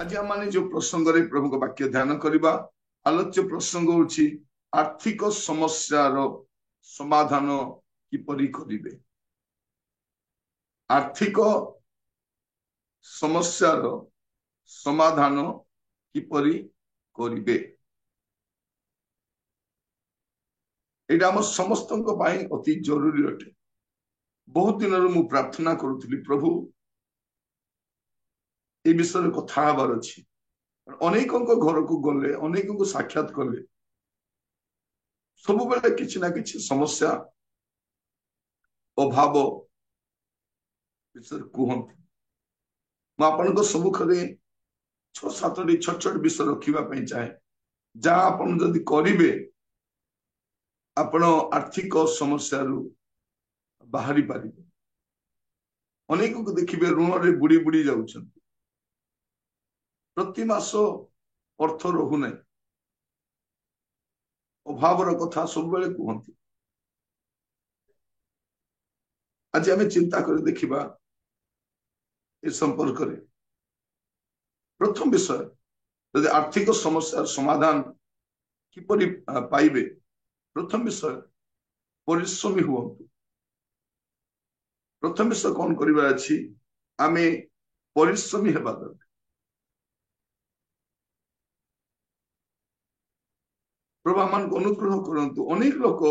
आज आम मैंने जो प्रसंग रे प्रभु को वाक्य ध्यान करवा आलोच्य प्रसंग होची आर्थिक समस्यार समाधान किपरि करिवे। आर्थिक समस्यार समाधान किपरि करिवे एटा हम समस्त अति जरूरी अटे। बहुत दिन मु प्रार्थना करुली प्रभु ए विषय कथा हबार अछि। अनेक घर को गले अनेक साक्षात कले सब बेले किछि ना किछि समस्या अभाव विषय कहते मुझे सबुखरे 6-7टी छोट छोट विषय रखापी चाहे जहाँ आपन जदि करेंगे आपण आर्थिक समस्या बाहरी पारे। अनेक को देखिए ऋण रे बुड़ी बुड़ी जाउछन प्रति मास अर्थ रहुना अभावर कथा सब बेले कहते। आज आम चिंता कर देखिबा ए संपर्क रे प्रथम विषय यदि आर्थिक समस्या समाधान किपरि पाइबे प्रथम विषय परिश्रमी हुआ। प्रथम विषय कौन करिबा अछि आमे परिश्रमी हेबा दरकार। प्रभु मान को अनुग्रह करंतु अनेक लोक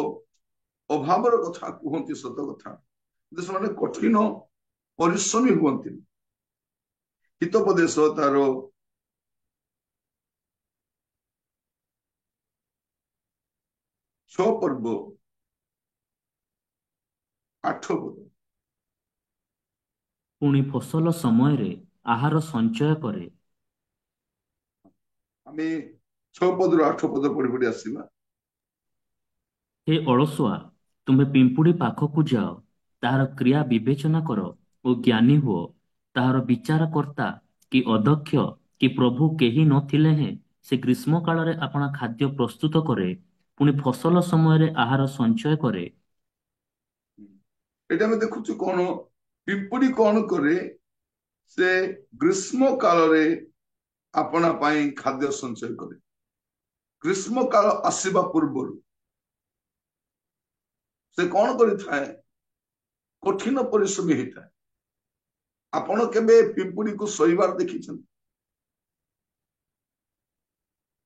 अभावर कथा कहते सत कथा से कठिन परिश्रमी हुआ हितोपदेश तार 6 पर्व 8 पद पुणी फसल समय रे आहार संचय करे। आमे 6 पद 8 पद पढ़ी पढ़ी आसीबा। हे अलसुआ तुम्हें पिंपुड़ी पाखकु जाओ ताहार क्रिया विवेचना कर ओ ज्ञानी हुओ। ताहार विचारकर्ता कि अदक्ष कि प्रभु केही नथिले हैं से ग्रीष्म काल रे अपना खाद्य प्रस्तुत करे पुणी फसल समय रे आहार संचय करे। एटा में देखुछु कोन पिंपुड़ी कोन करे से ग्रीष्म काल रे अपना पाई खाद्य संचय करे। ग्रीष्म काल आसीबा पूर्व से कौन करिथाए कठिन परिश्रमी होता है। आपण केबे पिंपुड़ी को सहीबार देखिछन?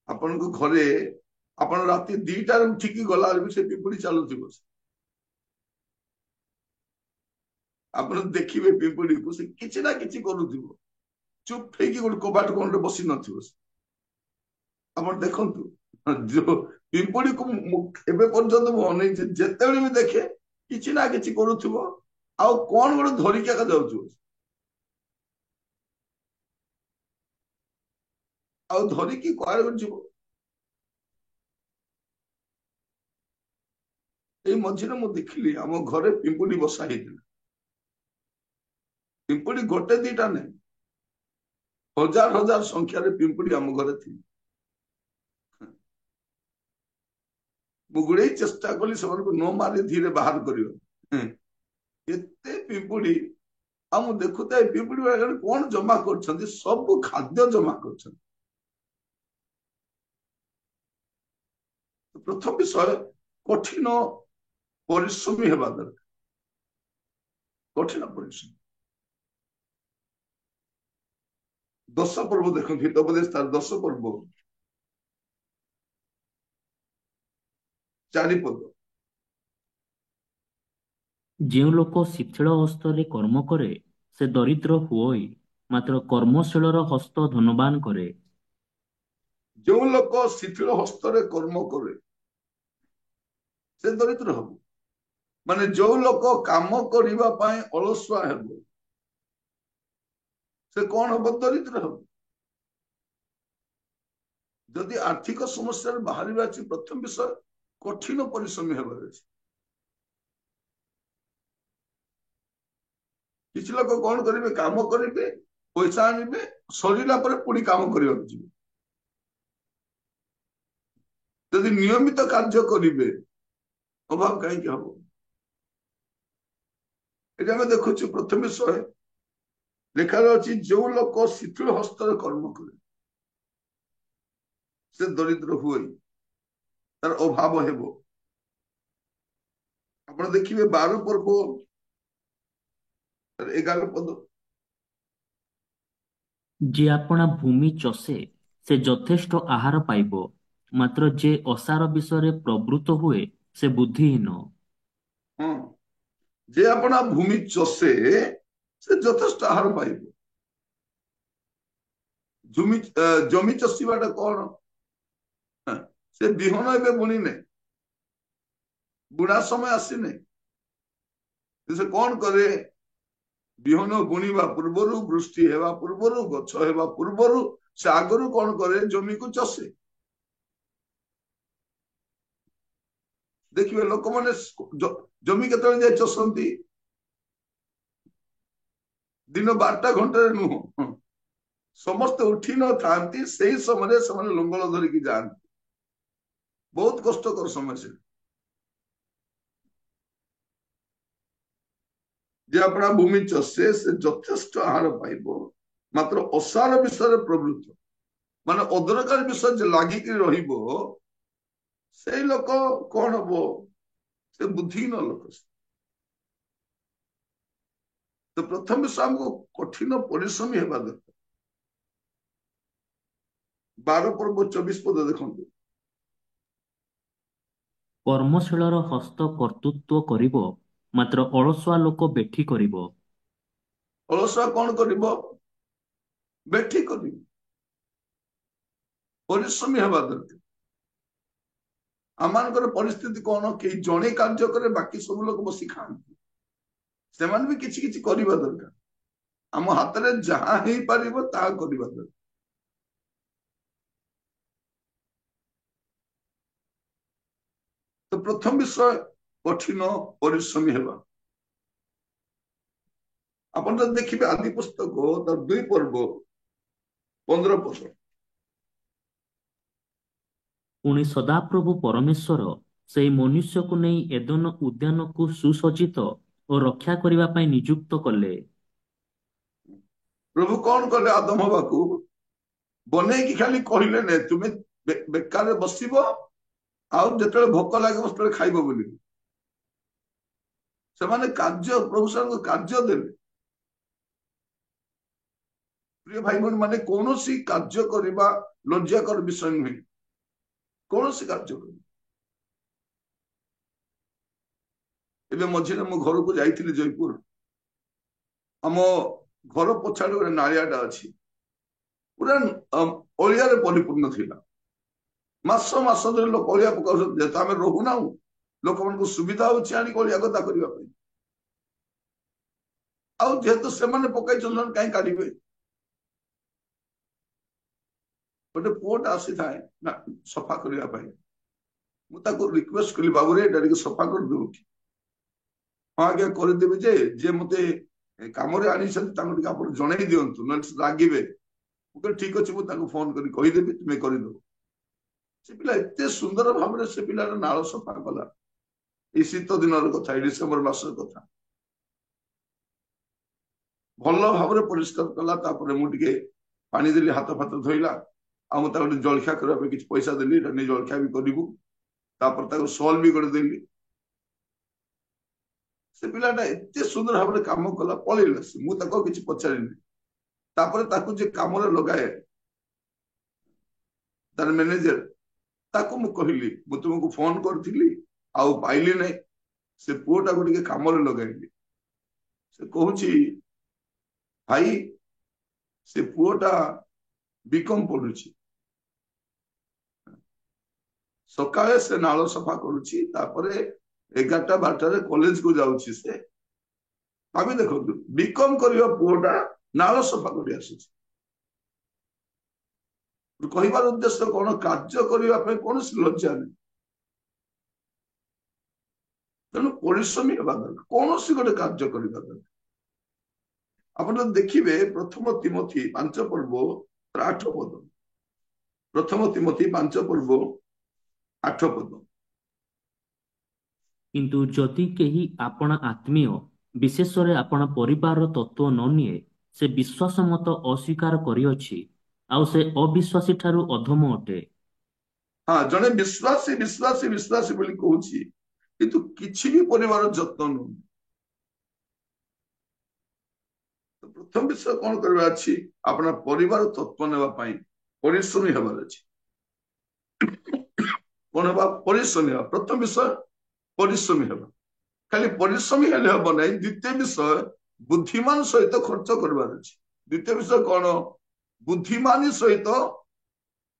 आपण को घरे आपण राति 2टार उठिकी गला भी से पिंपुड़ी चालुथिबो। आपण देखिबे पिंपुड़ी को से किछि ना किछि करूथिबो चुप हेकी गोटे कबाट कोन रे बसी नथिबो। आपण देखंतु जो पिंपुड़ी को एबे पर्यंत मु अनै जेतेबेले भी देखे किछि ना किछि करूथिबो आउ कोन गोटे धरिका का जाउथिबो आउ धरिकी कुआरे जीवो। ए मझिरे मु देखिली हम घरे पिंपुड़ी बसा हेतिला। पिंपुड़ी गोटे 2टा नै हजार हजार संख्या रे पिंपुड़ी हम घरे थी। मु गुड़े चेष्टा कली से न मारी धीरे बाहर करियो एते पिंपुड़ी हम देखुता ए पिंपुड़ी वाले कोन जमा करछन्ती सब खाद्य जमा करछन्ती। प्रथम विषय कठिन परिश्रमी हेबा दरकार। कठिन परिश्रम 10 पर्व देखो हितोपदेश तार 10 पर्व 4 पद। जो लोक शिथिल हस्तरे कर्म करे से दरिद्र हुई मात्र कर्मशीलर हस्त धनवान करे। जो लोक शिथिल हस्तरे कर्म करे से दरिद्र हबो माने जो लोक काम करिबा पाए अलसुआ हेबो से कौन हबो दरिद्र हबो। जदि आर्थिक समस्या बाहर अच्छी प्रथम विषय कठिन परिश्रमी हेबार अछि। किछि लोक कौन करिवे काम करिवे पैसा आनिबे सरीला पर पुणी काम करिवा जिवे। यदि नियमित कार्य करिवे अभाव कहीं हबो। एटा में देखुछु प्रथम विषय लेखार अछि जो लोक शिथिल हस्तर कर्म करे ସେ ଦରିଦ୍ର ହୁଏ, ତାର ଅଭାବ ହେବ। ଆପଣ ଦେଖିବେ 12 ପର୍ବ 11 ପଦ, ଯେ ଆପଣା ଭୂମି ଚଷେ ସେ ଯଥେଷ୍ଟ ଆହାର ପାଇବ, ମାତ୍ର ଯେ ଅସାର ବିଷୟରେ ପ୍ରବୃତ୍ତ ହୁଏ ସେ ବୁଦ୍ଧିହୀନ। ହଁ, ଯେ ଆପଣା ଭୂମି ଚଷେ ସେ ଯଥେଷ୍ଟ ଆହାର ପାଇବ। ଜମି ଚଷିବାଟା କଣ? ସେ ବିହନ ଏବେ ବୁଣିନେ, ବୁଣା ସମୟ ଆସିନେ, ସେ କଣ କରେ? ବିହନ ବୁଣିବା ପୂର୍ବରୁ, ବୃଷ୍ଟି ହେବା ପୂର୍ବରୁ, ଗଛ ହେବା ପୂର୍ବରୁ ସେ ଆଗରୁ କଣ କରେ? ଜମିକୁ ଚଷେ। ଦେଖିବେ ଲୋକମାନେ ଜମି କେତେବେଳେ ଯାଇ ଚଷନ୍ତି? ଦିନ 12ଟା ଘଣ୍ଟାରେ ନୁହଁ, ସମସ୍ତେ ଉଠି ନଥାନ୍ତି ସେଇ ସମୟରେ ସେମାନେ ଲଙ୍ଗଳ ଧରିକି ଯାଆନ୍ତି। ବହୁତ କଷ୍ଟକର ସମୟ ସେ। ଯେ ଆପଣା ଭୂମି ଚଷେ ସେ ଯଥେଷ୍ଟ ଆହାର ପାଇବ, ମାତ୍ର ଅସାର ବିଷୟରେ ପ୍ରବୃତ୍ତ, ମାନେ ଅଦରକାରୀ ବିଷୟ ଯେ ଲାଗିକି ରହିବ, ସେଇ ଲୋକ କଣ ହବ? ସେ ବୁଦ୍ଧିହୀନ ଲୋକ। ତ ପ୍ରଥମ ବିଷୟ ଆମକୁ କଠିନ ପରିଶ୍ରମୀ ହେବା ଦରକାର। 12 ପର୍ବ 24 ପଦ ଦେଖନ୍ତୁ। କର୍ମଶୀଳର ହସ୍ତ କର୍ତ୍ତୃତ୍ୱ କରିବ, ମାତ୍ର ଅଳସୁଆ ଲୋକ ବେଠି କରିବ। ଅଳସୁଆ କଣ କରିବ? ବେଠି କରିବ। ପରିଶ୍ରମୀ ହେବା ଦରକାର। ଆମମାନଙ୍କର ପରିସ୍ଥିତି କଣ? କେହି ଜଣେ କାର୍ଯ୍ୟ କରେ, ବାକି ସବୁ ଲୋକ ବସି ଖାଆନ୍ତି। ସେମାନେ ବି କିଛି କିଛି କରିବା ଦରକାର। ଆମ ହାତରେ ଯାହା ହେଇପାରିବ ତାହା କରିବା ଦରକାର। ତ ପ୍ରଥମ ବିଷୟ କଠିନ ପରିଶ୍ରମୀ ହେବା। ଆପଣ ଯଦି ଦେଖିବେ ଆଦି ପୁସ୍ତକ ତାର 2 ପର୍ବ 15 ପଦ, ପୁଣି ସଦାପ୍ରଭୁ ପରମେଶ୍ୱର ସେହି ମନୁଷ୍ୟକୁ ନେଇ ଏଦନ ଉଦ୍ୟାନକୁ ସୁସଜ୍ଜିତ ଓ ରକ୍ଷା କରିବା ପାଇଁ ନିଯୁକ୍ତ କଲେ। ପ୍ରଭୁ କଣ କଲେ? ଆଦମ ହବାକୁ ବନେଇକି ଖାଲି କହିଲେ ନେ ତୁମେ ବେକାରରେ ବସିବ, ଆଉ ଯେତେବେଳେ ଭୋକ ଲାଗିବ ସେତେବେଳେ ଖାଇବ ବୋଲି। ସେମାନେ ପ୍ରଭୁ ସେମାନଙ୍କୁ କାର୍ଯ୍ୟ ଦେଲେ। ପ୍ରିୟ ଭାଇ ଭଉଣୀ ମାନେ, କୌଣସି କାର୍ଯ୍ୟ କରିବା ଲଜ୍ଜାକର ବିଷୟ ନୁହେଁ। କୌଣସି କାର୍ଯ୍ୟ କରିବା। ଏବେ ମଝିରେ ମୁଁ ଘରକୁ ଯାଇଥିଲି ଜୟପୁର। ଆମ ଘର ପଛଆଡେ ଗୋଟେ ନାଳିଆଟା ଅଛି, ପୁରା ଅଳିଆରେ ପରିପୂର୍ଣ୍ଣ ଥିଲା। ମାସ ମାସ ଧରି ଲୋକ ଅଳିଆ ପକାଉଛନ୍ତି। ଯେହେତୁ ଆମେ ରହୁନାହୁଁ, ଲୋକମାନଙ୍କୁ ସୁବିଧା ହଉଛି ଆଣିକି ଅଳିଆ ଗଦା କରିବା ପାଇଁ। ଆଉ ଯେହେତୁ ସେମାନେ ପକାଇଛନ୍ତି, ସେମାନେ କାହିଁ କାଢିବେ? ଗୋଟେ ପୁଅଟା ଆସିଥାଏ ନା ସଫା କରିବା ପାଇଁ। ମୁଁ ତାକୁ ରିକ୍ୱେଷ୍ଟ କଲି, ବାବୁରେ ଏଇଟା ଟିକେ ସଫା କରିଦେବୁ କି? ହଁ ଆଜ୍ଞା କରିଦେବି, ଯେ ଯିଏ ମତେ କାମରେ ଆଣିଛନ୍ତି ତାଙ୍କୁ ଟିକେ ଆପଣ ଜଣେଇ ଦିଅନ୍ତୁ, ନହେଲେ ସେ ରାଗିବେ। ମୁଁ କହିଲି ଠିକ ଅଛି, ମୁଁ ତାଙ୍କୁ ଫୋନ କରି କହିଦେବି, ତୁମେ କରିଦେବ। ସେ ପିଲା ଏତେ ସୁନ୍ଦର ଭାବରେ ସେ ପିଲାର ନାଳ ସଫା କଲା। ଏଇ ଶୀତ ଦିନର କଥା, ଏଇ ଡିସେମ୍ବର ମାସର କଥା। ଭଲ ଭାବରେ ପରିଷ୍କାର କଲା। ତାପରେ ମୁଁ ଟିକେ ପାଣି ଦେଲି, ହାତ ଫାତ ଧୋଇଲା। ଆଉ ମୁଁ ତାକୁ ଟିକେ ଜଳଖିଆ କରିବା ପାଇଁ କିଛି ପଇସା ଦେଲି, ଏଇଟା ନେଇ ଜଳଖିଆ ବି କରିବୁ। ତାପରେ ତାକୁ ସଲ୍ ବି ଗୋଟେ ଦେଲି। ସେ ପିଲାଟା ଏତେ ସୁନ୍ଦର ଭାବରେ କାମ କଲା, ପଳେଇଲା ସେ। ମୁଁ ତାକୁ କିଛି ପଚାରିନି। ତାପରେ ତାକୁ ଯେ କାମରେ ଲଗାଏ, ତାର ମ୍ୟାନେଜର, ତାକୁ ମୁଁ କହିଲି, ମୁଁ ତୁମକୁ ଫୋନ କରିଥିଲି ଆଉ ପାଇଲି ନାହିଁ, ସେ ପୁଅଟାକୁ ଟିକେ କାମରେ ଲଗାଇଲି। ସେ କହୁଛି, ଭାଇ ସେ ପୁଅଟା ବିକମ୍ ପଢୁଛି, ସକାଳେ ସେ ନାଳ ସଫା କରୁଛି, ତାପରେ 11ଟା 12ଟାରେ କଲେଜକୁ ଯାଉଛି। ସେ ଭାବି ଦେଖନ୍ତୁ, ବିକମ୍ କରିବା ପୁଅଟା ନାଳ ସଫା କରି ଆସୁଛି। କହିବାର ଉଦ୍ଦେଶ୍ୟ କଣ? କାର୍ଯ୍ୟ କରିବା ପାଇଁ କୌଣସି ଲଜ୍ଜା ନାହିଁ। ତେଣୁ ପରିଶ୍ରମୀ ହେବା ଦରକାର, କୌଣସି ଗୋଟେ କାର୍ଯ୍ୟ କରିବା ଦରକାର। ଆପଣ ଯଦି ଦେଖିବେ ପ୍ରଥମ ତିମୋଥୀ 5 ପର୍ବ 8 ପଦ, ପ୍ରଥମ ତିମୋଥୀ 5 ପର୍ବ 8 ପଦ, କିନ୍ତୁ ଯଦି କେହି ଆପଣା ଆତ୍ମୀୟ, ବିଶେଷରେ ଆପଣା ପରିବାରର ତତ୍ତ୍ୱ ନ ନିଏ, ସେ ବିଶ୍ୱାସ ମତ ଅସ୍ୱୀକାର କରିଅଛି, ଆଉ ସେ ଅବିଶ୍ୱାସୀ ଠାରୁ ଅଧମ ଅଟେ। ହଁ ଜଣେ ବିଶ୍ୱାସୀ ବିଶ୍ୱାସୀ ବିଶ୍ୱାସୀ ବୋଲି କହୁଛି କିନ୍ତୁ କିଛି ବି ପରିବାର ଯତ୍ନ ନୁହେଁ। ପ୍ରଥମ ବିଷୟ କଣ କରିବା ଅଛି? ଆପଣ ପରିବାର ତତ୍ତ୍ୱ ନେବା ପାଇଁ ପରିଶ୍ରମୀ ହେବାର ଅଛି। କଣ ହେବା? ପରିଶ୍ରମୀ ହେବା। ପ୍ରଥମ ବିଷୟ ପରିଶ୍ରମୀ ହେବା। ଖାଲି ପରିଶ୍ରମୀ ହେଲେ ହବ ନାହିଁ। ଦ୍ୱିତୀୟ ବିଷୟ ବୁଦ୍ଧିମାନ ସହିତ ଖର୍ଚ୍ଚ କରିବାର ଅଛି। ଦ୍ୱିତୀୟ ବିଷୟ କଣ? ବୁଦ୍ଧିମାନୀ ସହିତ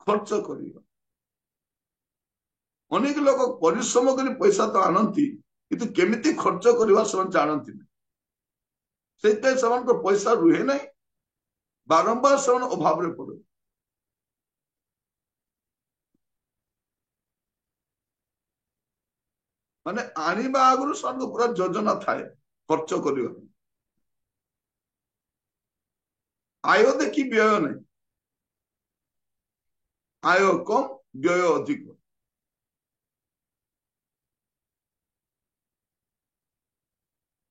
ଖର୍ଚ୍ଚ କରିବା। ଅନେକ ଲୋକ ପରିଶ୍ରମ କରି ପଇସା ତ ଆଣନ୍ତି କିନ୍ତୁ କେମିତି ଖର୍ଚ୍ଚ କରିବା ସେମାନେ ଜାଣନ୍ତି ନାହିଁ। ସେଇଥିପାଇଁ ସେମାନଙ୍କ ପଇସା ରୁହେ ନାହିଁ, ବାରମ୍ବାର ସେମାନେ ଅଭାବରେ ପଡେ। ମାନେ ଆଣିବା ଆଗରୁ ସେମାନଙ୍କ ପୁରା ଯୋଜନା ଥାଏ ଖର୍ଚ୍ଚ କରିବା। ଆୟ ଦେଖି ବ୍ୟୟ ନାହିଁ, ଆୟ କମ ବ୍ୟୟ ଅଧିକ।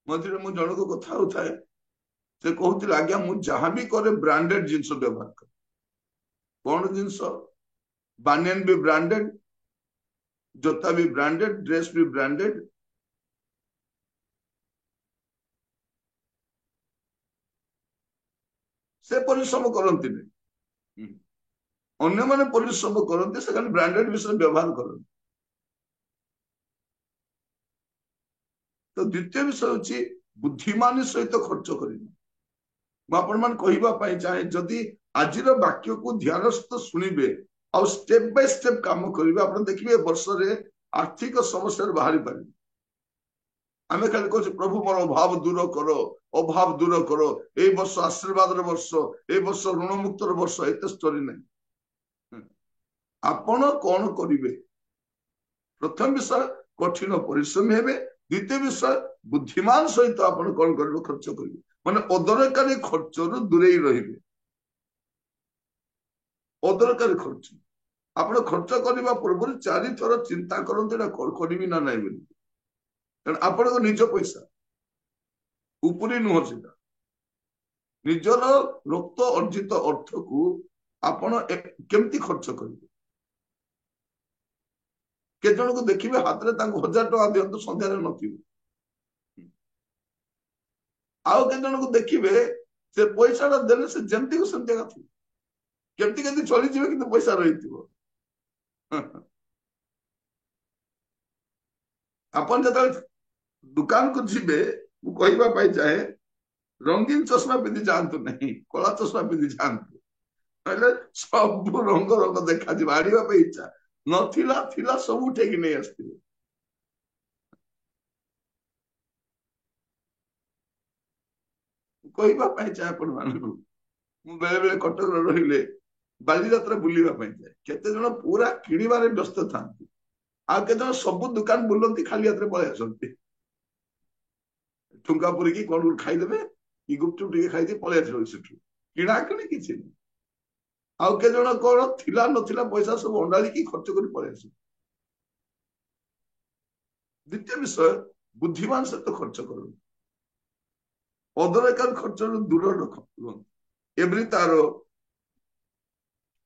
ମଝିରେ ମୁଁ ଜଣକୁ କଥା ହଉଥାଏ, ସେ କହୁଥିଲେ ଆଜ୍ଞା ମୁଁ ଯାହାବି କରେ ବ୍ରାଣ୍ଡେଡ ଜିନିଷ ବ୍ୟବହାର କରେ। କଣ ଜିନିଷ? ବାନିୟନ ବି ବ୍ରାଣ୍ଡେଡ, ଜୋତା ବି ବ୍ରାଣ୍ଡେଡ, ଡ୍ରେସ ବି ବ୍ରାଣ୍ଡେଡ। ସେ ପରିଶ୍ରମ କରନ୍ତିନି। ଅନ୍ୟମାନେ ପରିଶ୍ରମ କରନ୍ତି, ସେ ଖାଲି ବ୍ରାଣ୍ଡେଡ ବିଷୟ ବ୍ୟବହାର କରନ୍ତି। ତ ଦ୍ୱିତୀୟ ବିଷୟ ହଉଛି ବୁଦ୍ଧିମାନୀ ସହିତ ଖର୍ଚ୍ଚ କରିବା। ମୁଁ ଆପଣମାନେ କହିବା ପାଇଁ ଚାହେଁ, ଯଦି ଆଜିର ବାକ୍ୟକୁ ଧ୍ୟାନ ସହିତ ଶୁଣିବେ ଆଉ ଷ୍ଟେପ ବାଇ ଷ୍ଟେପ କାମ କରିବେ, ଆପଣ ଦେଖିବେ ଏ ବର୍ଷରେ ଆର୍ଥିକ ସମସ୍ୟାରୁ ବାହାରି ପାରିବେ। ଆମେ ଖାଲି କହୁଛୁ ପ୍ରଭୁ ମୋର ଅଭାବ ଦୂର କର, ଅଭାବ ଦୂର କର, ଏଇ ବର୍ଷ ଆଶୀର୍ବାଦର ବର୍ଷ, ଏଇ ବର୍ଷ ଋଣମୁକ୍ତର ବର୍ଷ, ଏତେ ଷ୍ଟୋରି ନାହିଁ। ଆପଣ କଣ କରିବେ? ପ୍ରଥମ ବିଷୟ କଠିନ ପରିଶ୍ରମୀ ହେବେ। ଦ୍ୱିତୀୟ ବିଷୟ ବୁଦ୍ଧିମାନ ସହିତ ଆପଣ କଣ କରିବେ? ଖର୍ଚ୍ଚ କରିବେ। ମାନେ ଅଦରକାରୀ ଖର୍ଚ୍ଚରୁ ଦୂରେଇ ରହିବେ। ଅଦରକାରୀ ଖର୍ଚ୍ଚ ଆପଣ ଖର୍ଚ୍ଚ କରିବା ପୂର୍ବରୁ 4 ଥର ଚିନ୍ତା କରନ୍ତୁ, ଏଇଟା କରିବି ନା ନାହିଁ ବୋଲି। କାରଣ ଆପଣଙ୍କ ନିଜ ପଇସା ଉପରି ନୁହଁ, ସେଟା ନିଜର ରକ୍ତ ଅର୍ଜିତ ଅର୍ଥକୁ ଆପଣ କେମିତି ଖର୍ଚ୍ଚ କରିବେ? କେତେ ଜଣକୁ ଦେଖିବେ ହାତରେ ତାଙ୍କୁ 1000 ଟଙ୍କା ଦିଅନ୍ତୁ, ସନ୍ଧ୍ୟାରେ ନଥିବ। ଆଉ କେତେ ଜଣକୁ ଦେଖିବେ ସେ ପଇସାଟା ଦେଲେ ସେ ଯେମିତିକୁ ସେମିତି ଥିବ, କେମିତି କେମିତି ଚଳିଯିବେ କିନ୍ତୁ ପଇସା ରହିଥିବ। ଆପଣ ଯେତେବେଳେ ଦୋକାନକୁ ଯିବେ, ମୁଁ କହିବା ପାଇଁ ଚାହେଁ ରଙ୍ଗୀନ ଚଷମା ପିନ୍ଧି ଯାଆନ୍ତୁ ନାହିଁ, କଳା ଚଷମା ପିନ୍ଧି ଯାଆନ୍ତୁ। କହିଲେ ସବୁ ରଙ୍ଗ ରଙ୍ଗ ଦେଖାଯିବ, ଆଣିବା ପାଇଁ ଇଚ୍ଛା ନଥିଲା, ଥିଲା ସବୁ ଉଠେଇକି ନେଇ ଆସିଥିବେ। କହିବା ପାଇଁ ଚାହେଁ ଆପଣ ମାନଙ୍କୁ, ମୁଁ ବେଳେ ବେଳେ କଟକରେ ରହିଲେ ବାଲିଯାତ୍ରା ବୁଲିବା ପାଇଁ ଯାଏ। କେତେ ଜଣ ପୁରା କିଣିବାରେ ବ୍ୟସ୍ତ ଥାନ୍ତି, ଆଉ କେତେ ଜଣ ସବୁ ଦୋକାନ ବୁଲନ୍ତି, ଖାଲି ହାତରେ ପଳେଇ ଆସନ୍ତି। ଠୁଙ୍କା ପୁରିକି କଣ ଖାଇଦେବେ କି ଗୁପଚୁପ ଟିକେ ଖାଇଦେଇ ପଳେଇ ଆସିବେ ସେଠୁ, କିଣା କିଣି କିଛି ନାହିଁ। ଆଉ କେତେ ଜଣ କଣ ଥିଲା ନଥିଲା ପଇସା ସବୁ ଅଣ୍ଡାଳିକି ଖର୍ଚ୍ଚ କରି ପଳେଇ ଆସିବେ। ଦ୍ୱିତୀୟ ବିଷୟ ବୁଦ୍ଧିମାନ ସହିତ ଖର୍ଚ୍ଚ କରନ୍ତୁ, ଅଦରକାର ଖର୍ଚ୍ଚରୁ ଦୂର ରଖନ୍ତୁ। ଏଭଳି ତାର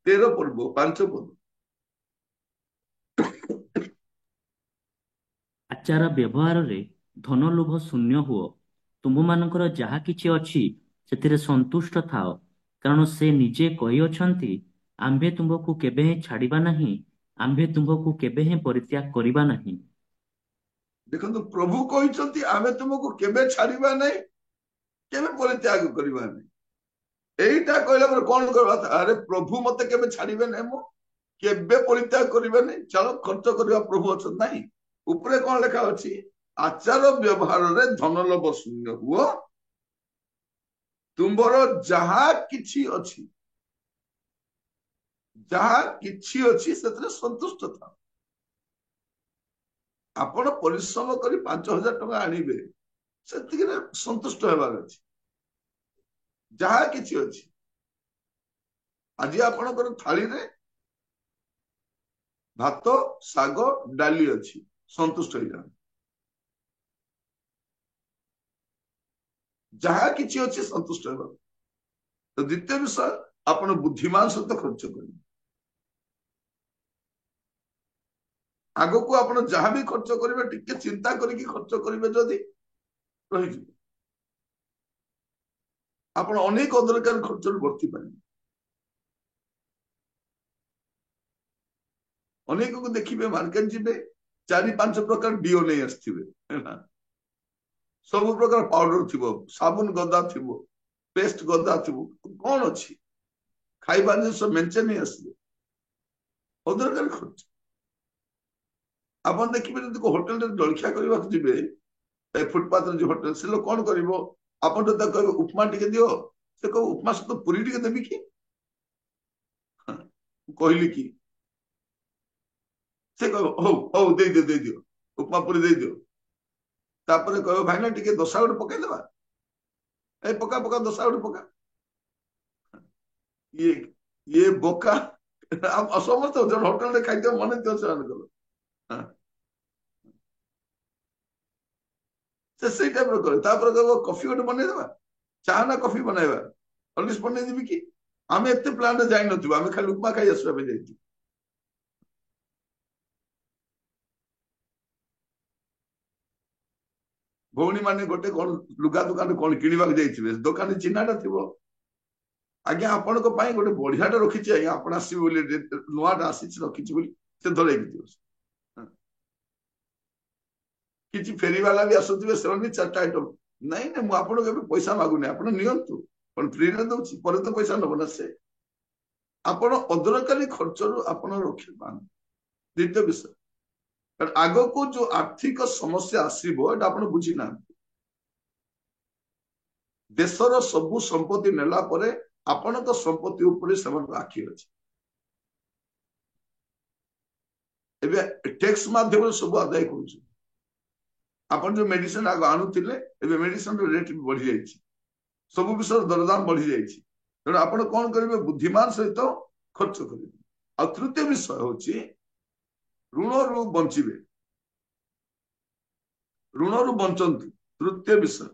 13 ପର୍ବ 5 ପଦ। ଆଚାର ବ୍ୟବହାରରେ ଧନ ଲୋଭ ଶୂନ୍ୟ ହୁଅ। ତୁମମାନଙ୍କର ଯାହା କିଛି ଅଛି ସେଥିରେ ସନ୍ତୁଷ୍ଟ ଥାଅ, କାରଣ ସେ ନିଜେ କହିଅଛନ୍ତି, ଆମ୍ଭେ ତୁମ୍ଭକୁ କେବେ ହିଁ ଛାଡ଼ିବା ନାହିଁ, ଆମ୍ଭେ ତୁମ୍ଭକୁ କେବେ ହିଁ ପରିତ୍ୟାଗ କରିବା ନାହିଁ। ଦେଖନ୍ତୁ ପ୍ରଭୁ କହିଛନ୍ତି ଆମେ ତୁମକୁ କେବେ ଛାଡିବା ନାହିଁ, କେବେ ପରିତ୍ୟାଗ କରିବା ନାହିଁ। ଏଇଟା କହିଲା ପରେ କଣ କରିବା? ଆରେ ପ୍ରଭୁ ମତେ କେବେ ଛାଡିବେ ନାହିଁ, ମୁଁ କେବେ ପରିତ୍ୟାଗ କରିବେ ନାହିଁ, ଚାଲ ଖର୍ଚ୍ଚ କରିବା, ପ୍ରଭୁ ଅଛନ୍ତି। ନାହିଁ, ଉପରେ କଣ ଲେଖା ଅଛି? ଆଚାର ବ୍ୟବହାରରେ ଧନ ଲୋଭ ଶୂନ୍ୟ ହୁଅ, ତୁମ୍ଭର ଯାହା କିଛି ଅଛି, ଯାହା କିଛି ଅଛି ସେଥିରେ ସନ୍ତୁଷ୍ଟ ଥାଅ। ଆପଣ ପରିଶ୍ରମ କରି 5000 ଟଙ୍କା ଆଣିବେ, ସେତିକିରେ ସନ୍ତୁଷ୍ଟ ହେବାର ଅଛି। ଯାହା କିଛି ଅଛି, ଆଜି ଆପଣଙ୍କର ଥାଳିରେ ଭାତ ଶାଗ ଡାଲି ଅଛି, ସନ୍ତୁଷ୍ଟ ହେଇଯାଆନ୍ତୁ। ଯାହା କିଛି ଅଛି ସନ୍ତୁଷ୍ଟ ହେବାକୁ। ତ ଦ୍ୱିତୀୟ ବିଷୟ, ଆପଣ ବୁଦ୍ଧିମାନ ସହିତ ଖର୍ଚ୍ଚ କରିବେ। ଆଗକୁ ଆପଣ ଯାହା ବି ଖର୍ଚ୍ଚ କରିବେ ଟିକେ ଚିନ୍ତା କରିକି ଖର୍ଚ୍ଚ କରିବେ ଯଦି ରହିଯିବେ। ଆପଣ ଅନେକ ଅଦରକାରୀ ଖର୍ଚ୍ଚରୁ ବର୍ତ୍ତି ପାରିବେ। ଅନେକକୁ ଦେଖିବେ ମାର୍କେଟ ଯିବେ 4-5 ପ୍ରକାର ଡିଓ ନେଇ ଆସିଥିବେ ହେଲା। ସବୁ ପ୍ରକାର ପାଉଡର ଥିବ, ସାବୁନ ଗଦା ଥିବ, ପେଷ୍ଟ ଗଦା ଥିବ, କଣ ଅଛି? ଖାଇବା ଜିନିଷ ମେଞ୍ଚେ ନେଇ ଆସିବେ, ଅଦରକାରୀ ଖର୍ଚ୍ଚ। ଆପଣ ଦେଖିବେ ଯଦି ହୋଟେଲରେ ଜଳଖିଆ କରିବାକୁ ଯିବେ, ଫୁଟପାଥରେ ଯୋଉ ହୋଟେଲ, ସେ ଲୋକ କଣ କରିବ? ଆପଣ ଯଦି ତାକୁ କହିବେ ଉପମା ଟିକେ ଦିଅ, ସେ କହିବ ଉପମା ସହିତ ପୁରୀ ଟିକେ ଦେବି କି? କହିଲି କି? ସେ କହିବ ହଉ ହଉ ଦେଇଦିଅ, ଉପମା ପୁରୀ ଦେଇଦିଅ। ତାପରେ କହିବ ଭାଇନା ଟିକେ ଦୋସା ଗୋଟେ ପକେଇଦବା, ପକା ପକା ଦୋସା ଗୋଟେ ପକା। ଇଏ ଇଏ ବୋକା। ସମସ୍ତେ ଜଣେ ହୋଟେଲରେ ଖାଇଥିବ ମନେ ଥିବ ସେମାନଙ୍କର। ସେ ସେଇ ଟାଇପର କରେ। ତାପରେ କହିବ କଫି ଗୋଟେ ବନେଇଦବା, ଚାହା ନା କଫି ବନେଇବା, ହଲିକ୍ସ ବନେଇଦେବି କି? ଆମେ ଏତେ ପ୍ଲାନରେ ଯାଇନଥିବୁ, ଆମେ ଖାଲି ଉପମା ଖାଇ ଆସିବା ପାଇଁ ଯାଇଥିବୁ। ଭଉଣୀ ମାନେ ଗୋଟେ କଣ ଲୁଗା ଦୋକାନ କଣ କିଣିବାକୁ ଯାଇଥିବେ, ଦୋକାନୀ ଚିହ୍ନାଟା ଥିବ, ଆଜ୍ଞା ଆପଣଙ୍କ ପାଇଁ ଗୋଟେ ବଢିଆଟା ରଖିଛି ଆଜ୍ଞା, ଆପଣ ଆସିବେ ବୋଲି, ନୂଆଟା ଆସିଛି ରଖିଛି ବୋଲି ସେ ଧରେଇକି ଦିଅ। କିଛି ଫେରିବାଲା ବି ଆସୁଥିବେ, ସେମାନେ 4ଟା ଆଇଟମ, ନାଇଁ ନାଇଁ ମୁଁ ଆପଣଙ୍କୁ ଏବେ ପଇସା ମାଗୁନି, ଆପଣ ନିଅନ୍ତୁ, କଣ ଫ୍ରିରେ ଦଉଛି, ପରେ ତ ପଇସା ନବ ନା ସେ। ଆପଣ ଅଦରକାରୀ ଖର୍ଚ୍ଚରୁ ଆପଣ ରକ୍ଷା ପାଆନ୍ତୁ। ଦ୍ୱିତୀୟ ବିଷୟ, ଆଗକୁ ଯୋଉ ଆର୍ଥିକ ସମସ୍ୟା ଆସିବ ଏଟା ଆପଣ ବୁଝିନାହାନ୍ତି। ଦେଶର ସବୁ ସମ୍ପତ୍ତି ନେଲା ପରେ ଆପଣଙ୍କ ସମ୍ପତ୍ତି ଉପରେ ସେମାନଙ୍କ ଆଖି ଅଛି। ଏବେ ଟ୍ୟାକ୍ସ ମାଧ୍ୟମରେ ସବୁ ଆଦାୟ କରୁଛନ୍ତି। ଆପଣ ଯୋଉ ମେଡିସିନ ଆଗ ଆଣୁଥିଲେ, ଏବେ ମେଡିସିନର ରେଟ୍ ବି ବଢି ଯାଇଛି, ସବୁ ବିଷୟର ଦରଦାମ ବଢି ଯାଇଛି। ତେଣୁ ଆପଣ କଣ କରିବେ? ବୁଦ୍ଧିମାନ ସହିତ ଖର୍ଚ୍ଚ କରିବେ। ଆଉ ତୃତୀୟ ବିଷୟ ହଉଛି ଋଣରୁ ବଞ୍ଚିବେ, ଋଣରୁ ବଞ୍ଚନ୍ତୁ। ତୃତୀୟ ବିଷୟ,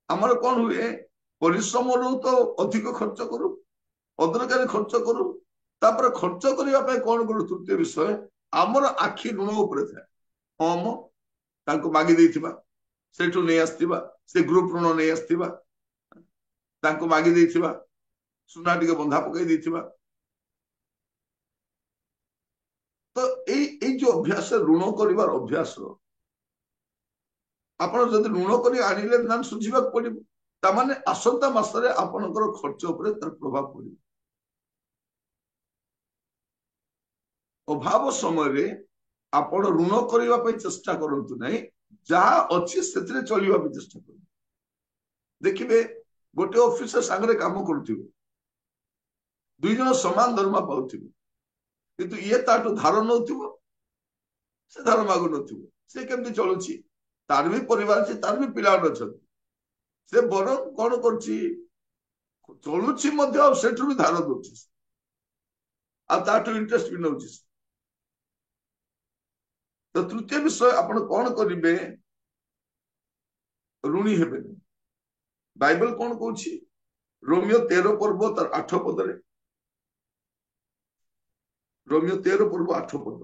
ଆମର କଣ ହୁଏ? ପରିଶ୍ରମରୁ ତ ଅଧିକ ଖର୍ଚ୍ଚ କରୁ, ଅଦରକାରୀ ଖର୍ଚ୍ଚ କରୁ, ତାପରେ ଖର୍ଚ୍ଚ କରିବା ପାଇଁ କଣ କରୁ? ତୃତୀୟ ବିଷୟ, ଆମର ଆଖି ଋଣ ଉପରେ ଥାଏ। ହଁ ମ ତାଙ୍କୁ ମାଗି ଦେଇଥିବା, ସେଠୁ ନେଇ ଆସିଥିବା, ସେ ଗ୍ରୁପ ଋଣ ନେଇ ଆସିଥିବା, ତାଙ୍କୁ ମାଗି ଦେଇଥିବା, ସୁନା ଟିକେ ବନ୍ଧା ପକେଇ ଦେଇଥିବା। ତ ଏଇ ଯୋଉ ଅଭ୍ୟାସ, ଋଣ କରିବାର ଅଭ୍ୟାସ, ଆପଣ ଯଦି ଋଣ କରି ଆଣିଲେ ତାହେଲେ ସୁଝିବାକୁ ପଡିବ। ତାମାନେ ଆସନ୍ତା ମାସରେ ଆପଣଙ୍କର ଖର୍ଚ୍ଚ ଉପରେ ତାର ପ୍ରଭାବ ପଡିବ। ଅଭାବ ସମୟରେ ଆପଣ ଋଣ କରିବା ପାଇଁ ଚେଷ୍ଟା କରନ୍ତୁ ନାହିଁ, ଯାହା ଅଛି ସେଥିରେ ଚଳିବା ପାଇଁ ଚେଷ୍ଟା କରନ୍ତୁ। ଦେଖିବେ ଗୋଟେ ଅଫିସର ସାଙ୍ଗରେ କାମ କରୁଥିବେ, 2 ଜଣ ସମାନ ଦରମା ପାଉଥିବେ, କିନ୍ତୁ ଇଏ ତାଠୁ ଧାର ନଉଥିବ, ସେ ଧାର ମାଗୁନଥିବ। ସେ କେମିତି ଚଳୁଛି? ତାର ବି ପରିବାର ଅଛି, ତାର ବି ପିଲାମାନେ ଅଛନ୍ତି। ସେ ବରଂ କଣ କରୁଛି? ଚଳୁଛି ମଧ୍ୟ, ଆଉ ସେଠୁ ବି ଧାର ଦଉଛି, ଆଉ ତାଠୁ ଇଣ୍ଟରେଷ୍ଟ ବି ନଉଛି। ତ ତୃତୀୟ ବିଷୟ, ଆପଣ କଣ କରିବେ? ଋଣୀ ହେବେନି। ବାଇବେଲ କଣ କହୁଛି? ରୋମିଓ 13 ପର୍ବ ତାର 8 ପଦରେ, ରୋମିଓ 13 ପର୍ବ 8 ପଦ,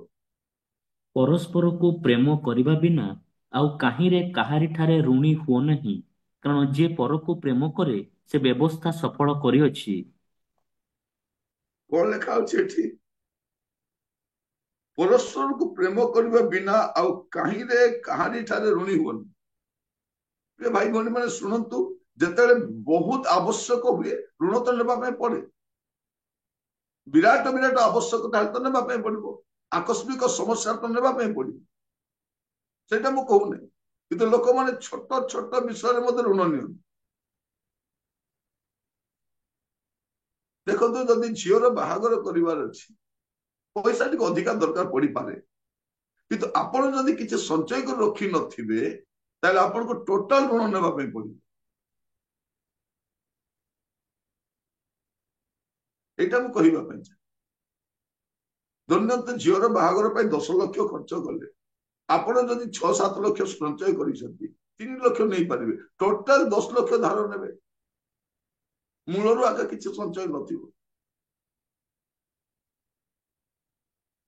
ପରସ୍ପରକୁ ପ୍ରେମ କରିବା ବିନା ଆଉ କାହିଁରେ କାହାରିଠାରେ ଋଣୀ ହୁଅ ନାହିଁ, କାରଣ ଯିଏ ପରକୁ ପ୍ରେମ କରେ ସେ ବ୍ୟବସ୍ଥା ସଫଳ କରିଅଛି। କଣ ଲେଖା ଅଛି ଏଠି? ପରସ୍ପରକୁ ପ୍ରେମ କରିବା ବିନା ଆଉ କାହିଁରେ କାହାରିଠାରେ ଋଣୀ ହୁଅନି। ପ୍ରିୟ ଭାଇ ଭଉଣୀ ମାନେ ଶୁଣନ୍ତୁ, ଯେତେବେଳେ ବହୁତ ଆବଶ୍ୟକ ହୁଏ ଋଣ ତ ନେବା ପାଇଁ ପଡେ। ବିରାଟ ବିରାଟ ଆବଶ୍ୟକତା ହେଲେ ତ ନେବା ପାଇଁ ପଡିବ, ଆକସ୍ମିକ ସମସ୍ୟା ତ ନେବା ପାଇଁ ପଡିବ, ସେଇଟା ମୁଁ କହୁନାହିଁ। କିନ୍ତୁ ଲୋକମାନେ ଛୋଟ ଛୋଟ ବିଷୟରେ ମଧ୍ୟ ଋଣ ନିଅନ୍ତି। ଦେଖନ୍ତୁ, ଯଦି ଝିଅର ବାହାଘର କରିବାର ଅଛି, ପଇସା ଟିକେ ଅଧିକା ଦରକାର ପଡିପାରେ, କିନ୍ତୁ ଆପଣ ଯଦି କିଛି ସଞ୍ଚୟ କରି ରଖି ନଥିବେ, ତାହେଲେ ଆପଣଙ୍କୁ ଟୋଟାଲ ଋଣ ନେବା ପାଇଁ ପଡିବ। ଏଇଟା ମୁଁ କହିବା ପାଇଁ ଚାହେଁ। ଧନ୍ୟତଃ ଝିଅର ବାହାଘର ପାଇଁ 10 ଲକ୍ଷ ଖର୍ଚ୍ଚ କଲେ, ଆପଣ ଯଦି 6-7 ଲକ୍ଷ ସଞ୍ଚୟ କରିଛନ୍ତି, 3 ଲକ୍ଷ ନେଇପାରିବେ, ଟୋଟାଲ 10 ଲକ୍ଷ ଧାର ନେବେ, ମୂଳରୁ ଆଗ କିଛି ସଞ୍ଚୟ ନଥିବ।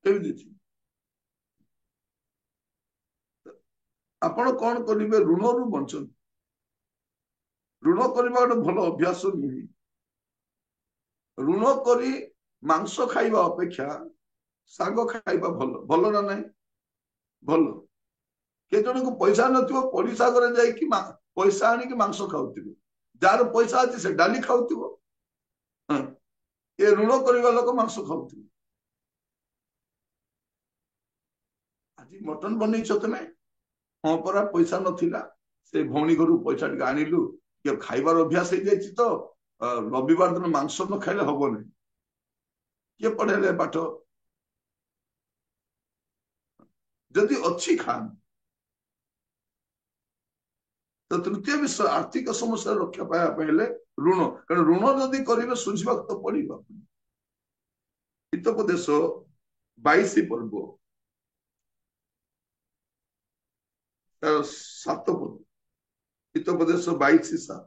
କେମିତି ଥିବ? ଆପଣ କଣ କରିବେ? ଋଣରୁ ବଞ୍ଚନ୍ତୁ। ଋଣ କରିବା ଗୋଟେ ଭଲ ଅଭ୍ୟାସ ନୁହେଁ। ଋଣ କରି ମାଂସ ଖାଇବା ଅପେକ୍ଷା ଶାଗ ଖାଇବା ଭଲ। ଭଲ ନା ନାହିଁ? ଭଲ। କେ ଜଣଙ୍କୁ ପଇସା ନଥିବ, ପଡିଶା ଘରେ ଯାଇକି ପଇସା ଆଣିକି ମାଂସ ଖାଉଥିବେ। ଯାହାର ପଇସା ଅଛି ସେ ଡାଲି ଖାଉଥିବ। ହଁ, ଏ ଋଣ କରିବା ଲୋକ ମାଂସ ଖାଉଥିବେ। ଆଜି ମଟନ ବନେଇଛ ତମେ? ହଁ ପରା, ପଇସା ନଥିଲା, ସେ ଭଉଣୀ ଘରୁ ପଇସା ଟିକେ ଆଣିଲୁ, ଟିକେ ଖାଇବାର ଅଭ୍ୟାସ ହେଇଯାଇଛି ତ, ରବିବାର ଦିନ ମାଂସ ନ ଖାଇଲେ ହବନି। କିଏ ପଢେଇଲେ ପାଠ? ଯଦି ଅଛି ଖାଆନ୍ତୁ। ତ ତୃତୀୟ ବିଷୟ, ଆର୍ଥିକ ସମସ୍ୟା ରକ୍ଷା ପାଇବା ପାଇଁ ହେଲେ ଋଣ। କାରଣ ଋଣ ଯଦି କରିବେ ସୁଝିବାକୁ ତ ପଡିବ। ହିତୋପଦେଶ 22 ପର୍ବ 7 ପଦ। ହିତୋପଦେଶ 22:7।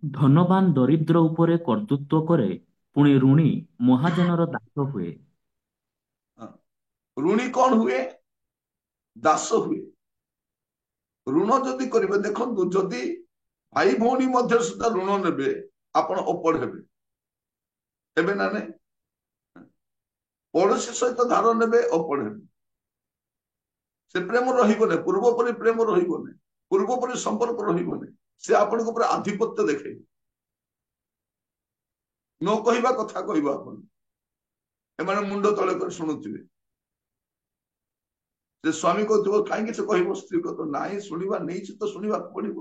ଧନବାନ ଦରିଦ୍ର ଉପରେ କର୍ତ୍ତୃତ୍ୱ କରେ, ପୁଣି ଋଣୀ ମହାଜନର ଦାସ ହୁଏ। ଋଣୀ କଣ ହୁଏ? ଦାସ ହୁଏ। ଋଣ ଯଦି କରିବେ, ଦେଖନ୍ତୁ, ଯଦି ଭାଇ ଭଉଣୀ ମଧ୍ୟ ସୁଦ୍ଧା ଋଣ ନେବେ, ଆପଣ ଅପଡ଼ ହେବେ। ହେବେ ନା ନାଇଁ? ପଡୋଶୀ ସହିତ ଧାର ନେବେ, ଅପଡ଼ ହେବେ। ସେ ପ୍ରେମ ରହିବନି, ପୂର୍ବ ପରି ପ୍ରେମ ରହିବନି, ପୂର୍ବ ପରି ସମ୍ପର୍କ ରହିବନି। ସେ ଆପଣଙ୍କ ଉପରେ ଆଧିପତ୍ୟ ଦେଖେଇବେ। ନ କହିବା କଥା କହିବ ଆପଣ। ଏମାନେ ମୁଣ୍ଡ ତଳେ କରି ଶୁଣୁଥିବେ। ସେ ସ୍ୱାମୀ କହୁଥିବ, କାହିଁକି ସେ କହିବ? ସ୍ତ୍ରୀ କହୁଥିବ, ନାଇଁ, ଶୁଣିବା ନେଇଛି ତ ଶୁଣିବାକୁ ପଡିବ।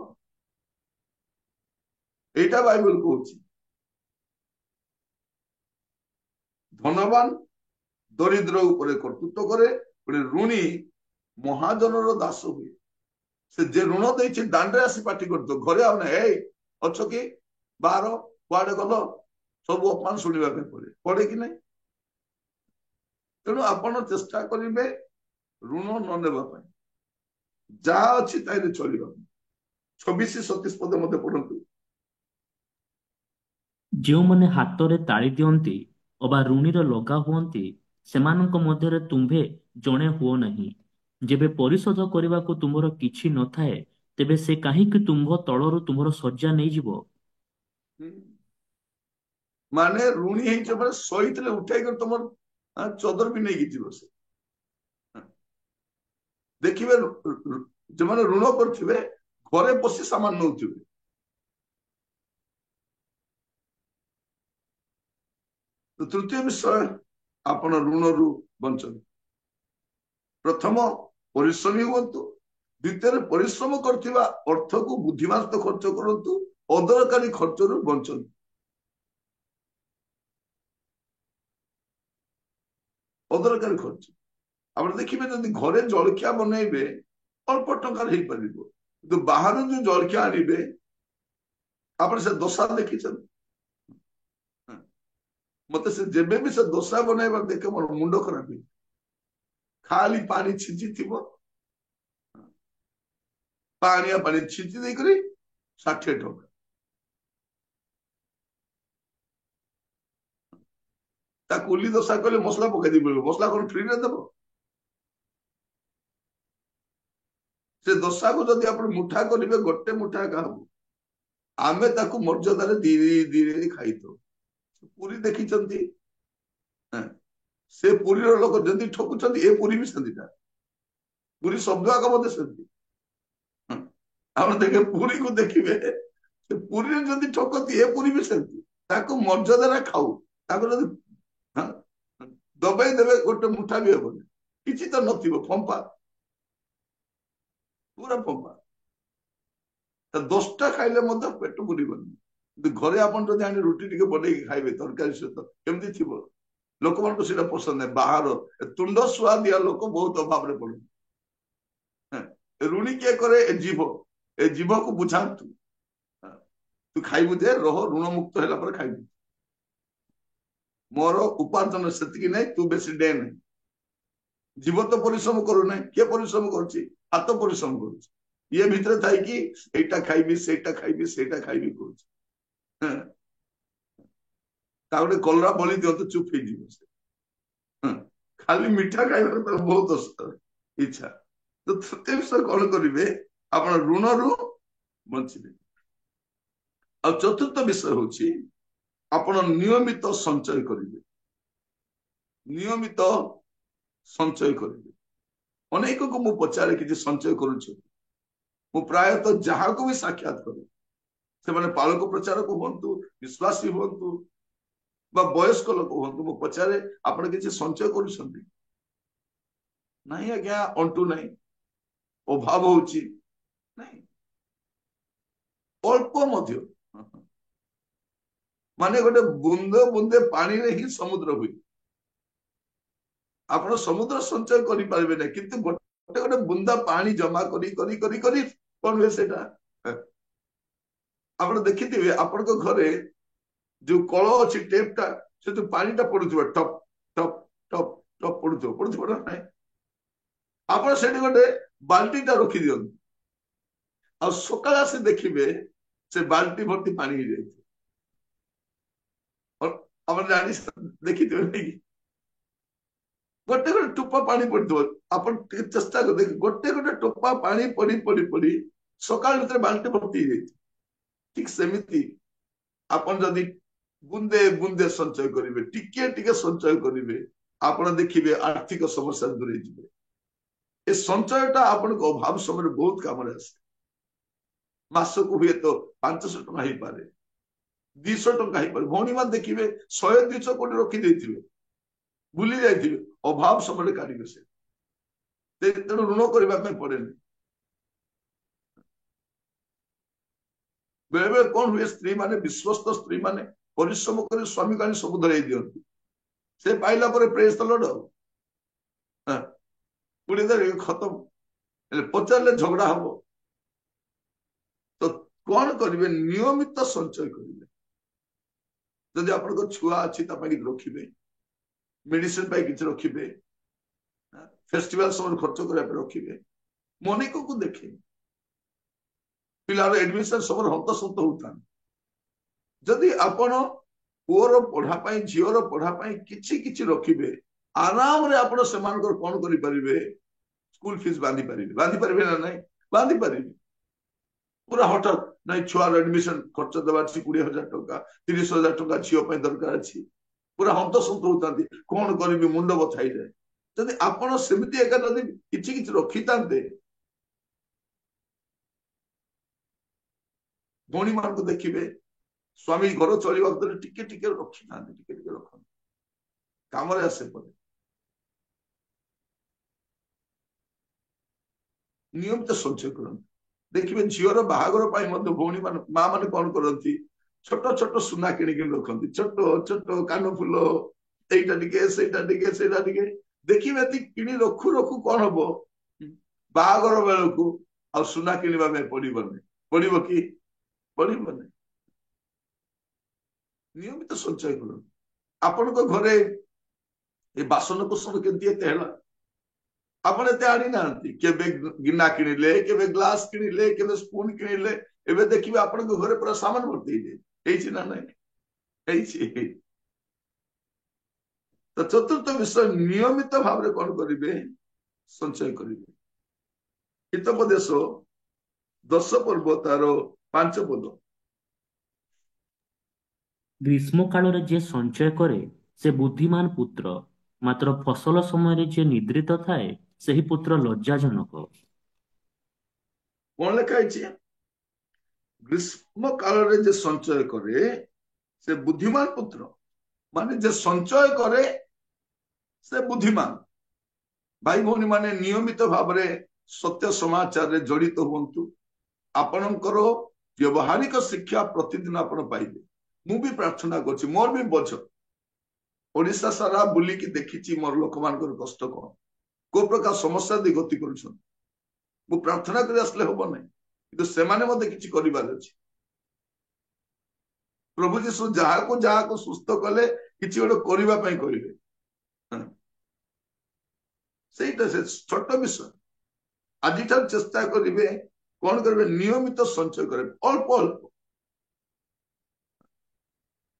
এইটা বাইবেল কହୁଛି। ଧନବାନ ଦରିଦ୍ର ଉପରେ କର୍ତ୍ତୃତ୍ୱ କରେ, ଗୋଟେ ଋଣୀ ମହାଜନର ଦାସ ହୁଏ। ସେ ଯେ ଋଣ ଦେଇଛି ଦାଣ୍ଡରେ ଆସି ପାଟି କରୁଥିବ, ଘରେ ଆଉ ନାହିଁ, ଏଇ ଅଛ କି, ବାହାର, କୁଆଡେ ଗଲ, ସବୁ ଅପମାନ ଶୁଣିବା ପାଇଁ ପଡେ କି ନାହିଁ? ତେଣୁ ଆପଣ ଚେଷ୍ଟା କରିବେ ଋଣ ନ ନେବା ପାଇଁ, ଯାହା ଅଛି ତାହିରେ ଚଳିବା ପାଇଁ। 26-27 ପଦ ମଧ୍ୟ ପଢନ୍ତୁ। ଯେଉଁମାନେ ହାତରେ ତାଳି ଦିଅନ୍ତି ଅବା ଋଣୀର ଲଗା ହୁଅନ୍ତି, ସେମାନଙ୍କ ମଧ୍ୟରେ ତୁମ୍ଭେ ଜଣେ ହୁଅ ନାହିଁ। ଯେବେ ପରିଶୋଧ କରିବାକୁ ତୁମର କିଛି ନଥାଏ, ତେବେ ସେ କାହିଁକି ତୁମ୍ଭ ତଳରୁ ତୁମର ଶଯ୍ୟା ନେଇଯିବ? ମାନେ ଋଣୀ ହେଇଛ ମାନେ ଶୋଇଥିଲେ ଉଠେଇକରି ତମର ଚଦର ବି ନେଇକି ଯିବ ସେ। ଦେଖିବେ, ଯେଉଁମାନେ ଋଣ କରିଥିବେ ଘରେ ବସି ସାମାନ ନଉଥିବେ। ତୃତୀୟ ବିଷୟ, ଆପଣ ଋଣରୁ ବଞ୍ଚନ୍ତୁ। ପ୍ରଥମ, ପରିଶ୍ରମୀ ହୁଅନ୍ତୁ। ଦ୍ୱିତୀୟରେ, ପରିଶ୍ରମ କରୁଥିବା ଅର୍ଥକୁ ବୁଦ୍ଧିମାନ ଖର୍ଚ୍ଚ କରନ୍ତୁ। ଅଦରକାରୀ ଖର୍ଚ୍ଚରୁ ବଞ୍ଚନ୍ତୁ। ଅଦରକାରୀ ଖର୍ଚ୍ଚ, ଆପଣ ଦେଖିବେ, ଯଦି ଘରେ ଜଳଖିଆ ବନେଇବେ ଅଳ୍ପ ଟଙ୍କାରେ ହେଇପାରିବ, କିନ୍ତୁ ବାହାରୁ ଯୋଉ ଜଳଖିଆ ଆଣିବେ, ଆପଣ ସେ ଦୋସା ଦେଖିଛନ୍ତି? ମତେ ସେ ଯେବେ ବି ସେ ଦୋସା ବନେଇବା ଦେଖେ ମୋର ମୁଣ୍ଡ ଖରାପ ହେଇଛି। ଖାଲି ପାଣି ଛିଞ୍ଚିଥିବ, ପାଣିଆ ପାଣି ଛିଞ୍ଚି ଦେଇକରି 60 ଟଙ୍କା। ତାକୁ ଉଲି ଦୋସା କଲେ ମସଲା ପକେଇ ଦେଇ ପଡିବ। ମସଲା କଣ ଫ୍ରିରେ ଦେବ? ସେ ଦୋସାକୁ ଯଦି ଆପଣ ମୁଠା କରିବେ, ଗୋଟେ ମୁଠା ଏକା ହବ। ଆମେ ତାକୁ ମର୍ଯ୍ୟାଦାରେ ଧୀରେ ଧୀରେ ଖାଇଥାଉ। ପୁରୀ ଦେଖିଛନ୍ତି? ସେ ପୁରୀର ଲୋକ ଯଦି ଠକୁଛନ୍ତି, ଏ ପୁରୀ ବି ସେମିତିଟା। ପୁରୀ ଶବ୍ଦ ଆଗ ମଧ୍ୟ ସେମିତି। ଆପଣ ଦେଖେ, ପୁରୀକୁ ଦେଖିବେ, ସେ ପୁରୀରେ ଯଦି ଠକନ୍ତି, ଏ ପୁରୀ ବି ସେମିତି। ତାକୁ ମର୍ଯ୍ୟାଦାରେ ଖାଉ। ତାକୁ ଯଦି ଦବେଇ ଦେବେ, ଗୋଟେ ମୁଠା ବି ହବନି। କିଛି ତ ନଥିବ, ଫମ୍ପା, ପୁରା ଫମ୍ପା। 10ଟା ଖାଇଲେ ମଧ୍ୟ ପେଟ ପୁରିବନି। କିନ୍ତୁ ଘରେ ଆପଣ ଯଦି ଆଣି ରୁଟି ଟିକେ ବନେଇକି ଖାଇବେ ତରକାରୀ ସହିତ, କେମିତି ଥିବ? ଲୋକମାନଙ୍କୁ ସେଇଟା ପସନ୍ଦ ନାହିଁ। ବାହାର ତୁଣ୍ଡ ସୁଆଦିଆ ଲୋକ ବହୁତ ଅଭାବରେ ପଡନ୍ତି। ଋଣୀ କିଏ କରେ? ଏ ଜୀବ। ଏ ଜୀବକୁ ବୁଝାନ୍ତୁ, ତୁ ଖାଇବୁ ଦେ, ରହ, ଋଣ ମୁକ୍ତ ହେଲା ପରେ ଖାଇବୁ। ମୋର ଉପାର୍ଜନ ସେତିକି ନାହିଁ, ତୁ ବେଶୀ ଡେନ୍। ଜୀବ ତ ପରିଶ୍ରମ କରୁନାହିଁ। କିଏ ପରିଶ୍ରମ କରୁଛି? ହାତ ପରିଶ୍ରମ କରୁଛି। ଇଏ ଭିତରେ ଥାଇକି ଏଇଟା ଖାଇବି, ସେଇଟା ଖାଇବି, ସେଇଟା ଖାଇବି କରୁଛି। ତା ଗୋଟେ କଲରା ବଳି ଦିଅନ୍ତୁ, ଚୁପ୍ ହେଇଯିବ ସେ। ଖାଲି ମିଠା ଖାଇବାକୁ ତାକୁ ବହୁତ ଇଚ୍ଛା। ତ ତୃତୀୟ ବିଷୟ କଣ କରିବେ, ଆପଣ ଋଣରୁ ବଞ୍ଚିବେ। ଆଉ ଚତୁର୍ଥ ବିଷୟ ହଉଛି ଆପଣ ନିୟମିତ ସଞ୍ଚୟ କରିବେ। ନିୟମିତ ସଞ୍ଚୟ କରିବେ। ଅନେକଙ୍କୁ ମୁଁ ପଚାରେ କିଛି ସଞ୍ଚୟ କରୁଛୁ? ମୁଁ ପ୍ରାୟତଃ ଯାହାକୁ ବି ସାକ୍ଷାତ କରେ, ସେମାନେ ପାଳକ ପ୍ରଚାରକ ହୁଅନ୍ତୁ, ବିଶ୍ୱାସୀ ହୁଅନ୍ତୁ ବା ବୟସ୍କ ଲୋକ ହୁଅନ୍ତୁ, ମୁଁ ପଚାରେ ଆପଣ କିଛି ସଞ୍ଚୟ କରୁଛନ୍ତି? ନାଇଁ ଆଜ୍ଞା, ଅଣ୍ଟୁ ନାହିଁ, ଅଭାବ ହଉଛି। ନାଇଁ, ଅଳ୍ପ ମଧ୍ୟ। ମାନେ ଗୋଟେ ବୁନ୍ଦେ ବୁନ୍ଦେ ପାଣିରେ ହିଁ ସମୁଦ୍ର ହୁଏ। ଆପଣ ସମୁଦ୍ର ସଞ୍ଚୟ କରିପାରିବେ ନାହିଁ, କିନ୍ତୁ ଗୋଟେ ଗୋଟେ ବୁନ୍ଦା ପାଣି ଜମା କରି କରି କରି କରି କଣ ହୁଏ ସେଇଟା। ଆପଣ ଦେଖିଥିବେ ଆପଣଙ୍କ ଘରେ ଯୋଉ କଳ ଅଛି, ଟେପ୍ ଟା, ସେ ଯୋଉ ପାଣିଟା ପଡୁଥିବ, ଟପ୍ ଟପ୍ ଟପ୍ ଟପ୍ ପଡୁଥିବ, ପଡୁଥିବ ନା ନାହିଁ? ଆପଣ ସେଠି ଗୋଟେ ବାଲ୍ଟିଟା ରଖିଦିଅନ୍ତୁ, ଆଉ ସକାଳେ ଆସି ଦେଖିବେ ସେ ବାଲ୍ଟି ଭର୍ତ୍ତି ପାଣି ହେଇଯାଇଥିବ। ଆପଣ ଜାଣି ଦେଖିଥିବେ ନାଇଁ କି? ଗୋଟେ ଗୋଟେ ଟୋପା ପାଣି ପଡିଥିବ, ଆପଣ ଟିକେ ଚେଷ୍ଟା କରି ଦେଖି, ଗୋଟେ ଗୋଟେ ଟୋପା ପାଣି ପଡି ପଡି ପଡି ସକାଳ ଭିତରେ ବାଲ୍ଟି ଭର୍ତ୍ତି ହେଇଯାଇଛି। ଠିକ ସେମିତି ଆପଣ ଯଦି ବୁନ୍ଦେ ବୁନ୍ଦେ ସଞ୍ଚୟ କରିବେ, ଟିକେ ଟିକେ ସଞ୍ଚୟ କରିବେ, ଆପଣ ଦେଖିବେ ଆର୍ଥିକ ସମସ୍ୟା ଦୂରେଇ ଯିବେ। ଏ ସଞ୍ଚୟଟା ଆପଣଙ୍କ ଅଭାବ ସମୟରେ ବହୁତ କାମରେ ଆସେ। ମାସକୁ ହୁଏତ 500 ଟଙ୍କା ହେଇପାରେ, 200 ଟଙ୍କା ହେଇପାରେ। ଭଉଣୀ ମାନେ ଦେଖିବେ 100 200 କୋଟି ରଖିଦେଇଥିବେ, ଭୁଲି ଯାଇଥିବେ, ଅଭାବ ସମୟରେ କାଢିବେ ସେ। ତେଣୁ ଋଣ କରିବା ପାଇଁ ପଡେନି। ବେଳେ ବେଳେ କଣ ହୁଏ, ସ୍ତ୍ରୀ ମାନେ, ବିଶ୍ୱସ୍ତ ସ୍ତ୍ରୀ ମାନେ ପରିଶ୍ରମ କରି ସ୍ୱାମୀକୁ ଆଣି ସବୁ ଧରେଇ ଦିଅନ୍ତି। ସେ ପାଇଲା ପରେ ପ୍ରେଜ ଦ ଲର୍ଡ, ଆଉ ପୁଣି ଖତମ। ହେଲେ ପଚାରିଲେ ଝଗଡା ହବ। ତ କଣ କରିବେ, ନିୟମିତ ସଞ୍ଚୟ କରିବେ। ଯଦି ଆପଣଙ୍କ ଛୁଆ ଅଛି ତା ପାଇଁ କିଛି ରଖିବେ, ମେଡିସିନ ପାଇଁ କିଛି ରଖିବେ, ଫେଷ୍ଟିଭାଲ ସମୟରେ ଖର୍ଚ୍ଚ କରିବା ପାଇଁ ରଖିବେ। ମୁଁ ଅନେକଙ୍କୁ ଦେଖେ ପିଲାର ଏଡମିସନ ସମୟରେ ହନ୍ତସନ୍ତ ହଉଥାନ୍ତି। ଯଦି ଆପଣ ପୁଅର ପଢା ପାଇଁ, ଝିଅର ପଢା ପାଇଁ କିଛି କିଛି ରଖିବେ, ଆରାମରେ ଆପଣ ସେମାନଙ୍କର କଣ କରିପାରିବେ, ସ୍କୁଲ ଫିସ୍ ବାନ୍ଧି ପାରିବେ। ବାନ୍ଧି ପାରିବେ ନା ନାଇଁ? ବାନ୍ଧି ପାରିବେ। ପୁରା ହଠାତ୍ ନାଇଁ, ଛୁଆର ଏଡମିସନ ଖର୍ଚ୍ଚ ଦେବାର ଅଛି 20,000 ଟଙ୍କା, 30,000 ଟଙ୍କା ଝିଅ ପାଇଁ ଦରକାର ଅଛି, ପୁରା ହନ୍ତସନ୍ତ ହଉଥାନ୍ତି, କଣ କରିବି, ମୁଣ୍ଡ ବଥା ହେଇଯାଏ। ଯଦି ଆପଣ ସେମିତି ଏକା ଯଦି କିଛି କିଛି ରଖିଥାନ୍ତେ, ଭଉଣୀ ମାନଙ୍କୁ ଦେଖିବେ ସ୍ୱାମୀ ଘର ଚଳିବା ଭିତରେ ଟିକେ ଟିକେ ରଖିଥାନ୍ତି, ଟିକେ ଟିକେ ରଖନ୍ତି, କାମରେ ଆସେ ପରେ। ନିୟମିତ ସଞ୍ଚୟ କରନ୍ତି। ଦେଖିବେ ଝିଅର ବାହାଘର ପାଇଁ ମଧ୍ୟ ଭଉଣୀ ମାନେ, ମା ମାନେ କଣ କରନ୍ତି, ଛୋଟ ଛୋଟ ସୁନା କିଣିକି ରଖନ୍ତି, ଛୋଟ ଛୋଟ କାନ ଫୁଲ, ଏଇଟା ଟିକେ ସେଇଟା ଟିକେ ସେଇଟା ଟିକେ। ଦେଖିବେ ଏତିକି କିଣି ରଖୁ ରଖୁ କଣ ହବ, ବାହାଘର ବେଳକୁ ଆଉ ସୁନା କିଣିବା ପାଇଁ ପଡିବନି। ପଡିବ କି? ପଡିବନି। ନିୟମିତ ସଞ୍ଚୟ କରନ୍ତୁ। ଆପଣଙ୍କ ଘରେ ଏ ବାସନ କୁସନ କେମିତି ଏତେ ହେଲା, ଆପଣ ଏତେ ଆଣି ନାହାନ୍ତି। କେବେ ଗିନା କିଣିଲେ, କେବେ ଗ୍ଲାସ କିଣିଲେ, କେବେ ସ୍ପୁନ କିଣିଲେ, ଏବେ ଦେଖିବେ ଆପଣଙ୍କ ଘରେ ପୁରା ସାମାନ ଭର୍ତ୍ତି ହେଇଯାଏ। ହେଇଛି ନା ନାଇଁ? ହେଇଛି। ତ ଚତୁର୍ଥ ବିଷୟ, ନିୟମିତ ଭାବରେ କଣ କରିବେ, ସଞ୍ଚୟ କରିବେ। ହିତୋପଦେଶ 10 ପର୍ବ ତାର 5 ପଦ। ଗ୍ରୀଷ୍ମ କାଳରେ ଯିଏ ସଞ୍ଚୟ କରେ ସେ ବୁଦ୍ଧିମାନ ପୁତ୍ର, ମାତ୍ର ଫସଲ ସମୟରେ ଯିଏ ନିଦ୍ରିତ ଥାଏ ସେହି ପୁତ୍ର ଲଜ୍ଜାଜନକ। କଣ ଲେଖା ହେଇଛି? ଗ୍ରୀଷ୍ମ କାଳରେ ଯେ ସଞ୍ଚୟ କରେ ସେ ବୁଦ୍ଧିମାନ ପୁତ୍ର। ମାନେ ଯେ ସଞ୍ଚୟ କରେ ସେ ବୁଦ୍ଧିମାନ। ଭାଇ ଭଉଣୀ ମାନେ ନିୟମିତ ଭାବରେ ସତ୍ୟ ସମାଚାରରେ ଜଡିତ ହୁଅନ୍ତୁ। ଆପଣଙ୍କର ବ୍ୟବହାରିକ ଶିକ୍ଷା ପ୍ରତିଦିନ ଆପଣ ପାଇବେ। ମୁଁ ବି ପ୍ରାର୍ଥନା କରୁଛି, ମୋର ବି ବୋଝ, ଓଡିଶା ସାରା ବୁଲିକି ଦେଖିଛି ମୋର ଲୋକମାନଙ୍କର କଷ୍ଟ କଣ, କୋଉ ପ୍ରକାର ସମସ୍ୟା ଦେଇ ଗତି କରୁଛନ୍ତି। ମୁଁ ପ୍ରାର୍ଥନା କରି ଆସିଲେ ହବ ନାହିଁ, କିନ୍ତୁ ସେମାନେ ମଧ୍ୟ କିଛି କରିବାର ଅଛି। ପ୍ରଭୁ ଯୀଶୁ ଯାହାକୁ ଯାହାକୁ ସୁସ୍ଥ କଲେ କିଛି ଗୋଟେ କରିବା ପାଇଁ କହିଲେ। ସେଇଟା ସେ ଛୋଟ ବିଷୟ। ଆଜିଠାରୁ ଚେଷ୍ଟା କରିବେ, କଣ କରିବେ, ନିୟମିତ ସଞ୍ଚୟ କରିବେ, ଅଳ୍ପ ଅଳ୍ପ।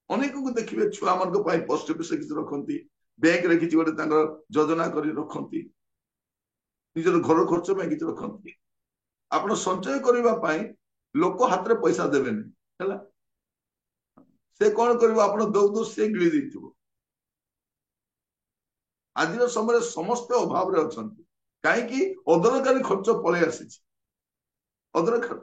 ଅନେକଙ୍କୁ ଦେଖିବେ ଛୁଆ ମାନଙ୍କ ପାଇଁ ପୋଷ୍ଟ ଅଫିସରେ କିଛି ରଖନ୍ତି, ବ୍ୟାଙ୍କରେ କିଛି ଗୋଟେ ତାଙ୍କର ଯୋଜନା କରି ରଖନ୍ତି, ନିଜର ଘର ଖର୍ଚ୍ଚ ପାଇଁ କିଛି ରଖନ୍ତି। ଆପଣ ସଞ୍ଚୟ କରିବା ପାଇଁ ଲୋକ ହାତରେ ପଇସା ଦେବେନି, ହେଲା। ସେ କଣ କରିବ, ଆପଣ ଦଉ ଦଉ ସେ ଗିଳି ଦେଇଥିବ। ଆଜିର ସମୟରେ ସମସ୍ତେ ଅଭାବରେ ଅଛନ୍ତି, କାହିଁକି? ଅଦରକାରୀ ଖର୍ଚ୍ଚ ପଳେଇ ଆସିଛି। ଅଦରକାରୀ